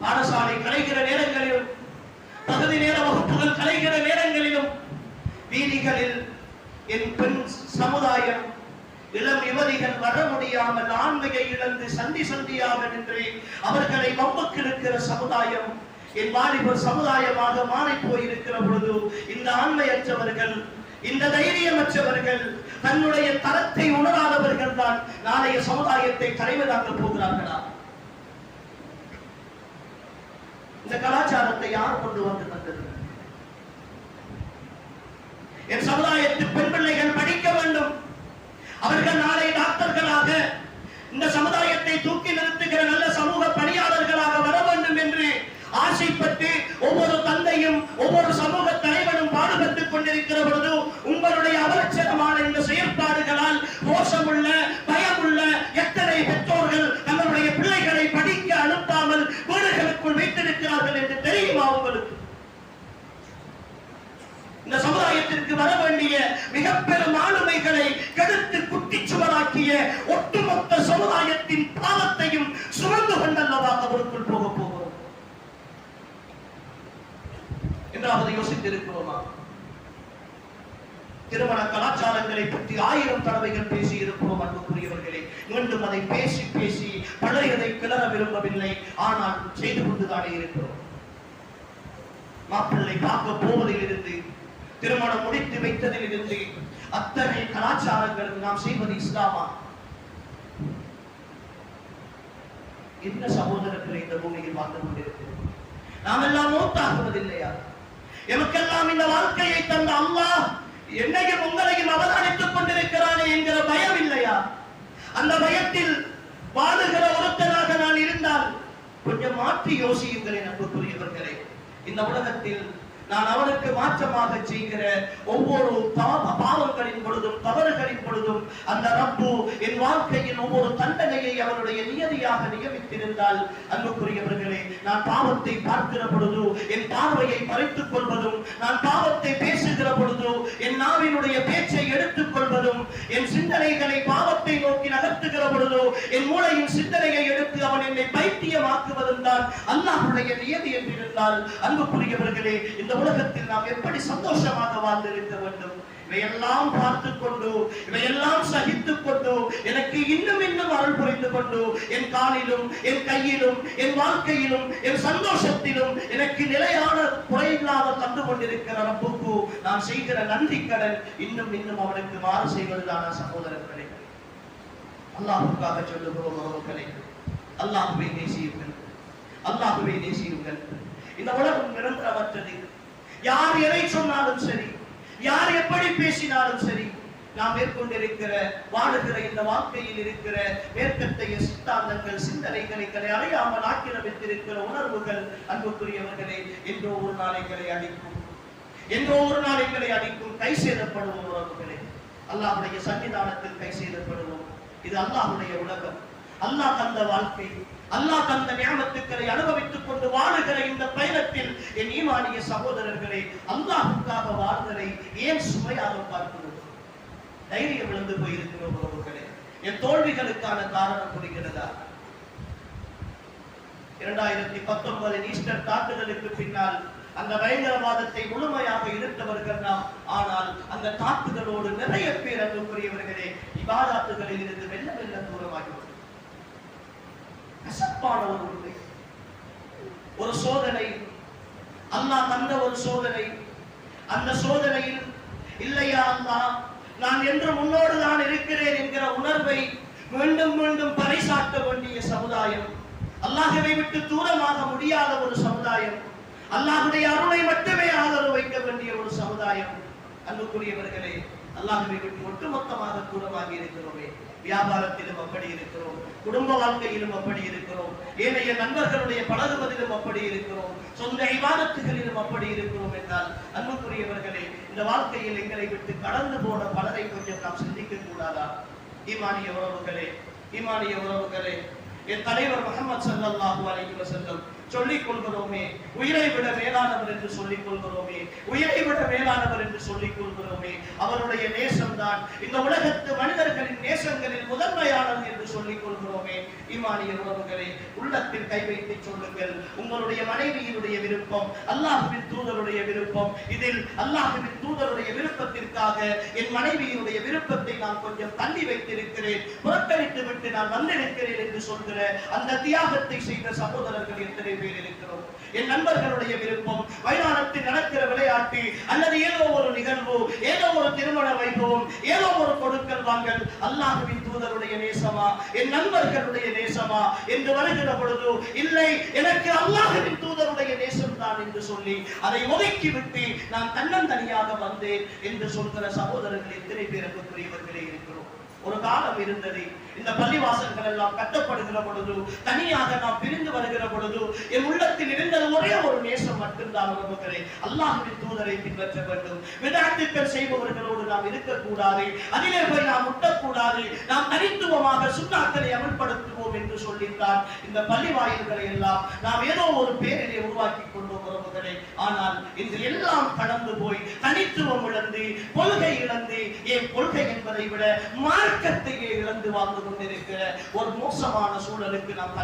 B: பாடசாலை கலைகிற நேரங்களிலும், பகுதி நேர வகுப்புகள் கலைகிற நேரங்களிலும், வீதிகளில் என் பெண் சமுதாயம், இளம் யுவதிகள் வர முடியாமல் ஆண்மையை இழந்து சந்தி சந்தியாக நின்று அவர்களை வம்புக்கு இருக்கிற சமுதாயம் என் வாலிபர் சமுதாயமாக மாறி போயிருக்கிற பொழுது, இந்த ஆண்மையற்றவர்கள், இந்த தைரியமற்றவர்கள், தன்னுடைய தரத்தை உணராதவர்கள் தான் நாளைய சமுதாயத்தை தலைவராக போகிறார்களா? இந்த கலாச்சாரத்தை யார் கொண்டு வந்து தந்தது? என் சமுதாயத்தில் பெண் பிள்ளைகள் படிக்க வேண்டும், அவர்கள் நாளை டாக்டர்களாக இந்த சமுதாயத்தை தூக்கி நிறுத்துகிற நல்ல சமூக பணியாளர்களாக வர வேண்டும் என்று ஆசைப்பட்டு ஒவ்வொரு தந்தையும் ஒவ்வொரு சமூக தலைவனும் பாடுபட்டுக் கொண்டிருக்கிற பொழுது, உங்களுடைய அவலட்சணமான இந்த செயற்பாடுகளால் மோசமுள்ள, பயமுள்ள எத்தனை பெற்றோர்கள் தங்களுடைய பிள்ளைகளை படிக்க அனுப்பாமல் வீடுகளுக்குள் வைத்திருக்கிறார்கள் என்று தெரியுமா உங்களுக்கு? இந்த சமுதாயத்திற்கு வர வேண்டிய மிக பெரும் ஆளுமைகளை கெடுத்து குட்டிச்சுவராக்கிய ஒட்டுமொத்த சமுதாயத்தின் பாவத்தையும் சுமந்து கொண்டல்லவா அவருக்குள் போக போகிறோம் என்றாவது யோசித்திருக்கிறோமா? திருமண கலாச்சாரங்களை பற்றி 1000 தடவைகள் பேசி இருக்கிறோம் அன்புக்குரியவர்களே. மீண்டும் அதை பேசி பேசி பழையதை கிளற விரும்பவில்லை, ஆனால் செய்து கொண்டுதானே இருக்கிறோம். மாப்பிள்ளை பார்க்க போவதில் இருந்து, திருமணம் முடித்து வைத்ததில் இருந்து அத்தனை கலாச்சாரங்களும் நாம் செய்வது இஸ்லாமா? என்ன சகோதரர்கள் இந்த பூமியில் வாழ்ந்து கொண்டிருக்கிறோம்? நாம் எல்லாம் மௌத்தாகுவதில்லையா? எமக்கெல்லாம் இந்த வாழ்க்கையை தந்த அல்லாஹ் என்னையும் உங்களையும் அவதானித்துக் கொண்டிருக்கிறானே என்கிற பயம் இல்லையா? அந்த பயத்தில் வாழுகிற ஒருத்தராக நான் இருந்தால் கொஞ்சம் மாற்றி யோசியுங்களேன் அன்புக்குரியவர்களே. இந்த உலகத்தில் நான் அவனுக்கு மாற்றமாக செய்கிற ஒவ்வொரு பாவங்களின் பொழுதும், தவறுகளின் பொழுதும் அந்த ரப்பு என் வாழ்க்கையில் ஒவ்வொரு தண்டனையை அவருடைய நியதியாக நியமித்திருந்தால் அன்புக்குரியவர்களே, நான் பாவத்தை பார்க்கிற பொழுது என் பார்வையை மறைத்துக் கொள்வதும், நான் பாவத்தை பேசுகிற பொழுது என் நாவினுடைய பேச்சை எடுத்துக் கொள்வதும், என் சிந்தனைகளை பாவத்தை நோக்கி நகர்த்துகிற பொழுது என் மூளையின் சிந்தனையை எடுத்து அவன் என்னை பைத்தியமாக்குவதும் தான் அல்லாஹ்வுடைய நியதி என்றிருந்தால் அன்புக்குரியவர்களே, இந்த உலகத்தில் நாம் எப்படி சந்தோஷமாக வாழ்ந்திருக்க வேண்டும்? இவையெல்லாம் பார்த்துக் கொண்டு, இவையெல்லாம் சகித்துக் கொண்டு, எனக்கு இன்னும் இன்னும் அருள் புரிந்து கொண்டு, என் காலிலும் என் கையிலும் என் வாழ்க்கையிலும் என் சந்தோஷத்திலும் எனக்கு நிலையான குறையில்லாத தந்து கொண்டிருக்கிற ரப்புக்கு நாம் செய்கிற நன்றி கடன் இன்னும் இன்னும் அவனுக்கு மாறு செய்வதுதானா சகோதரர்களே? அல்லாஹ்வுக்காக சொல்லுகிறோம் அவர்களை, அல்லாஹ்வை நேசியுங்கள், அல்லாஹ்வை நேசியுங்கள். இந்த உலகம் நிரந்தரமற்றது. யார் எதை சொன்னாலும் சரி, யார் எப்படி பேசினாலும் சரி, நாம் மேற்கொண்டிருக்கிற வாழுகிற இந்த வாழ்க்கையில் இருக்கிற மேற்கத்தைய சித்தாந்தங்கள், சிந்தனைகளை அறியாமல் ஆக்கிரமித்திருக்கிற உணர்வுகள் அன்புக்குரியவர்களே என்றோ ஒரு நாளைகளை அடிக்கும், என்றோ ஒரு நாளைகளை அடிக்கும். கை சேதப்படுவோம் உறவுகளே, அல்லாஹ்வுடைய சன்னிதானத்தில் கை சேதப்படுவோம். இது அல்லாஹ்வுடைய உலகம், அல்லாஹ் தந்த வாழ்க்கை, அல்லாஹ் தந்த நியமத்துக்களை அனுபவித்துக் கொண்டு வாழுகிற இந்த பயணத்தில் என் ஈமானிய சகோதரர்களே, அல்லாஹ்வுக்காக வாழ்தலை ஏன் சுமையாக பார்க்கிறோம்? தைரியம் இழந்து போயிருக்கிறோம் உறவுகளே. என் தோல்விகளுக்கான காரணம் புரிகிறதா? 2019 ஈஸ்டர் தாக்குதலுக்கு பின்னால் அந்த பயங்கரவாதத்தை முழுமையாக எதிர்த்தவர்கள் நாம். ஆனால் அந்த தாக்குதலோடு நிறைய பேர் அன்புக்குரியவர்களே இபாதத்துகளில் இருந்து மெல்ல மெல்ல தூரமாகிவிடும். கசப்பான ஒரு உண்மை, ஒரு சோதனை, அல்லாஹ் தந்த ஒரு சோதனை. அந்த சோதனையில் இல்லையா அல்லாஹ் நான் என்று முன்னோடு தான் இருக்கிறேன் என்கிற உணர்வை மீண்டும் மீண்டும் பறைசாட்ட வேண்டிய சமுதாயம். அல்லாஹ்வை விட்டு தூரமாக முடியாத ஒரு சமுதாயம், அல்லாஹ்வுடைய அருளை மட்டுமே ஆதரவு வைக்க வேண்டிய ஒரு சமுதாயம். அன்புக்குரியவர்களே, அல்லாஹ்வை விட்டு ஒட்டுமொத்தமாக தூரமாகி இருக்கிறோமே. வியாபாரத்திலும் அப்படி இருக்கிறோம், குடும்ப வாழ்க்கையிலும் அப்படி இருக்கிறோம், ஏனைய நண்பர்களுடைய பழகுவதிலும் அப்படி இருக்கிறோம், சொந்த இபாதத்துகளிலும் அப்படி இருக்கிறோம் என்றால் அன்புக்குரியவர்களே, இந்த வாழ்க்கையில் எங்களை விட்டு கடந்து போன பலரை கொஞ்சம் நாம் சிந்திக்க கூடாதா? ஈமானிய உறவுகளே, ஈமானிய உறவுகளே, என் தலைவர் முஹம்மது ஸல்லல்லாஹு அலைஹி வஸல்லம் சொல்லிக் கொள்கிறோமே, உயிரை விட மேலானவர் என்று சொல்லிக் கொள்கிறோமே, உயிரை விட மேலானவர் என்று சொல்லிக் கொள்கிறோமே, அவருடைய நேசம்தான் இந்த உலகத்து மனிதர்களின் நேசங்களில் முதன்மையானது என்று சொல்லிக் கொள்கிறோமே. ஈமானிய உறவுகளை உள்ளத்தில் கை வைத்து சொல்லுங்கள். உங்களுடைய மனைவியினுடைய விருப்பம், அல்லாஹ்வின் தூதருடைய விருப்பம், இதில் அல்லாஹ்வின் தூதருடைய விருப்பத்திற்காக என் மனைவியினுடைய விருப்பத்தை நான் கொஞ்சம் தள்ளி வைத்திருக்கிறேன், புறக்கணித்து விட்டு நான் வந்திருக்கிறேன் என்று சொல்கிற அந்த தியாகத்தை செய்த சகோதரர்கள் எத்தனை பேர் இருக்கிறோம்? என் நண்பர்களுடைய விருப்பம், மைதானத்தில் நடக்கிற விளையாட்டு அல்லது ஏதோ ஒரு நிகழ்வு, ஏதோ ஒரு திருமண வைபவம், ஏதோ ஒரு கொடுக்கல் வாங்கல், அல்லாஹ்வின் தூதருடைய நேசமா, என் நண்பர்களுடைய நேசமா என்று வருகிற பொழுது, இல்லை எனக்கு அல்லாஹ்வின் தூதருடைய நேசம் தான் என்று சொல்லி அதை ஒதுக்கிவிட்டு நான் தன்னந்தனியாக வந்தேன் என்று சொல்கிற சகோதரர்கள் எத்தனை பேர் அன்புக்குரியவர்களே இருக்கிறோம்? ஒரு காலம் இருந்தது, இந்த பள்ளிவாசல்கள் எல்லாம் கட்டப்படுகிற பொழுது, தனியாக நாம் பிரிந்து வருகிற பொழுது, என் உள்ளத்தில் இருந்தது ஒரே ஒரு நேசம் மட்டும்தான். உறவுகளே, அல்லாஹ்வின் தூதரை பின்பற்ற வேண்டும். விதஅத்துக்கள் செய்பவர்களோடு நாம் இருக்கக்கூடாது, அதிலே போய் நாம் முட்டக்கூடாது, நாம் தனித்துவமாக சுன்னாக்களை அமல்படுத்துவோம் என்று சொல்லித்தான் இந்த பள்ளி வாயில்களை எல்லாம் நாம் ஏதோ ஒரு பேரிலே உருவாக்கி கொண்டோம் உறவுகளே. ஆனால் இன்று எல்லாம் கடந்து போய் தனித்துவம் இழந்து, கொள்கை இழந்து, ஏன் கொள்கை என்பதை விட மார்க்கத்தையே இழந்து வாழ்ந்து கொண்டிருக்கிற ஒரு மோசமான சூழலுக்கு நாம்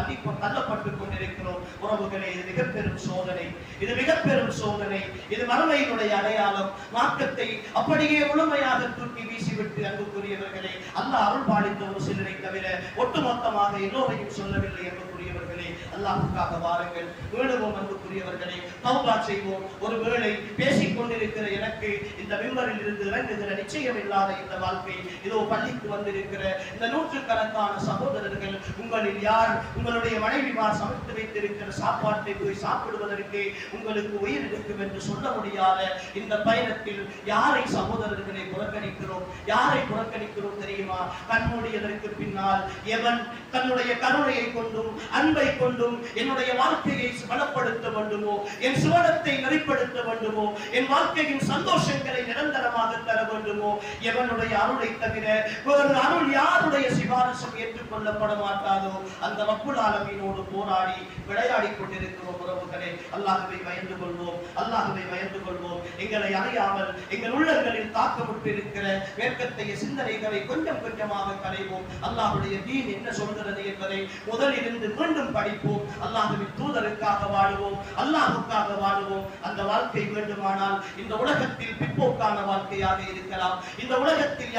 B: தள்ளப்பட்டுக் கொண்டிருக்கிறோம் உறவுகளே. இது மிக பெரும் சோதனை, இது மிக பெரும் சோதனை. இது மறுமையினுடைய அடையாளம். மார்க்கத்தை அப்படியே முழுமையாக தூக்கி வீசிவிட்டு அன்புக்குரியவர்களே, அல்லாஹ் அருள் பாலித்த ஒரு சிலரை தவிர ஒட்டுமொத்தமாக எல்லோரையும் சொல்லவில்லை. அன்புக்குரியவர்களே, அல்லாஹ்வுக்காக வாருங்கள், வேண்டுவோம். அன்புக்குரியவர்களே, தௌபா செய்வோம். ஒருவேளை பேசிக் கொண்டிருக்கிற எனக்கு இந்த மிம்பரில் இருந்து இறங்குகிற நிச்சயம் இல்லாத இந்த வாழ்க்கை, இதோ பள்ளிக்கு வந்திருக்கிற இந்த நூற்றுக்கணக்கான சகோதரர்கள், உங்களில் யார் உங்களுடைய மனைவிமார் சமைத்து வைத்திருக்கிற சாப்பாட்டை போய் சாப்பிடுவதற்கு உங்களுக்கு உயிர் இருக்கும் என்று சொல்ல முடியாத இந்த பயணத்தில் யாரை சகோதரர்களை புறக்கணிக்கிறோம்? யாரை புறக்கணிக்கிறோம் தெரியுமா? கண்மூடியதற்கு பின்னால் எவன் தன்னுடைய கருணையை கொண்டும் அன்பை கொண்டும் என்னுடைய வாழ்க்கையை பலப்படுத்த வேண்டுமோ, என் சுவனத்தை நெறிப்படுத்த வேண்டுமோ, என் வாழ்க்கையின் சந்தோஷங்களை நிரந்தரமாக தர வேண்டுமோ, எவனுடைய அருளை தவிர வேறு அருள் யாருடைய சிபாரிசும் ஏற்றுக்கொள்ளப்பட மாட்டாதோ அந்த ரப்புல் ஆலமீனோடு போராடி விளையாடி கொண்டிருக்கிறோம் உறவுகளே. அல்லாஹ்வை பயந்து கொள்வோம், அல்லாஹ்வை பயந்து கொள்வோம். எங்களை அறியாமல் எங்கள் உள்ளங்களில் தாக்கமுற்று இருக்கிற வேட்கத்தைய சிந்தனைகளை கொஞ்சம் கொஞ்சமாக களைவோம். அல்லாஹ்வுடைய தீன் என்ன சொல்கிறது என்பதை முதலிலிருந்து மீண்டும் படிப்போம். அல்லாஹ்வின் தூதருக்காக வாழுவோம், அல்லாஹ்வுக்காக வாழுவோம். அந்த வாழ்க்கை வேண்டுமானால் இந்த உலகத்தில் பிற்போக்கான வாழ்க்கையாக இருக்கலாம், இந்த உலகத்தில்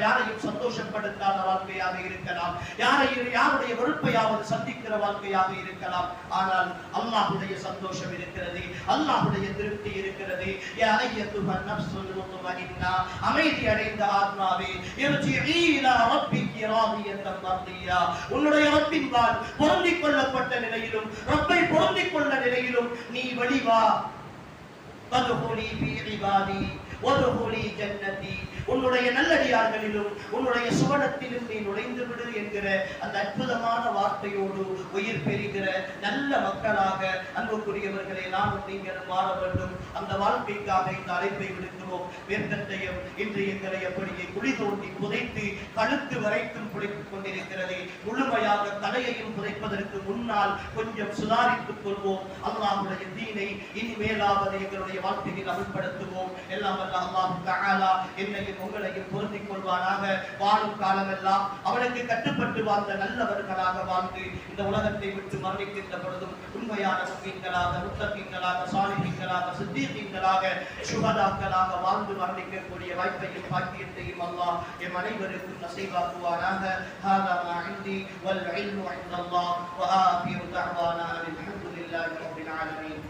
B: யாரையும் சந்தோஷப்படுத்தாத வாழ்க்கையாக இருக்கலாம், யாருடைய வெறுப்பையாவது சந்திக்கிற வாழ்க்கையாக இருக்கலாம். ஆனால் அல்லாஹ்வுடைய சந்தோஷம் இருக்கிறது, அல்லாஹ்வுடைய திருப்தி இருக்கிறது. யா அய்யத்துஹன் நஃப்ஸுல் முத்மஇன்னா, அமைதி அடைந்த ஆத்மாவே, இர்ஜிஇ இலா ரப்பிகி ராதியத்தன் மர்தியா, உன்னுடைய ரப்பின்பால் பொருந்திக் கொள்ளப்பட்ட நிலையிலும், ரப்பை பொருந்திக் கொண்ட நிலையிலும் நீ வெளிவா. வதுஹுலி ஃபீ இபாதி வதுஹுலி ஜன்னதி, உன்னுடைய நல்லடியார்களிலும் உன்னுடைய சுவனத்திலும் நீ நுழைந்து விடு என்கிற அந்த அற்புதமான வார்த்தையோடு உயிர் பெறுகிற நல்ல மக்களாக அன்புக்குரியவர்களை நானும் நீங்களும் மாற வேண்டும். அந்த வாழ்க்கைக்காக இந்த அழைப்பை விடுக்கிறோம். வேர்க்கத்தையும் இன்று எங்களை அப்படியே குழி தோண்டி புதைத்து கழுத்து வரைக்கும் புதைத்துக் கொண்டிருக்கிறது. முழுமையாக தலையையும் புதைப்பதற்கு முன்னால் கொஞ்சம் சுதாரித்துக் கொள்வோம். அல்லாஹ்வுடைய தீனை இனிமேலாவது எங்களுடைய வாழ்க்கையில் அமல்படுத்துவோம். எல்லாம் அல்லாஹ் தஆலா என்னையும் உங்களையும் பொருந்திக் கொள்வானாக. வாழும் காலமெல்லாம் அவனுக்கு கட்டுப்பட்டு வாழ்ந்த நல்லவர்களாக வாழ்ந்து இந்த உலகத்தை விட்டு மரணிக்கின்ற பொழுதும் உண்மையான முஃமின்களாக, முத்தகீன்களாக, சாலிஹீன்களாக, சித்தீகீன்களாக, சுஹதாக்களாக வாழ்ந்து மரணிக்கக்கூடிய வாய்ப்பையும் பாக்கியத்தையும் அல்லாஹ் எம் அனைவருக்கும் நசீபாக்குவானாக. ஹாதா மா இன்தி வல் இல்மு இன்தல்லாஹ் வ ஆகிரு தஅவானா அல்ஹம்துலில்லாஹி ரப்பில் ஆலமீன்.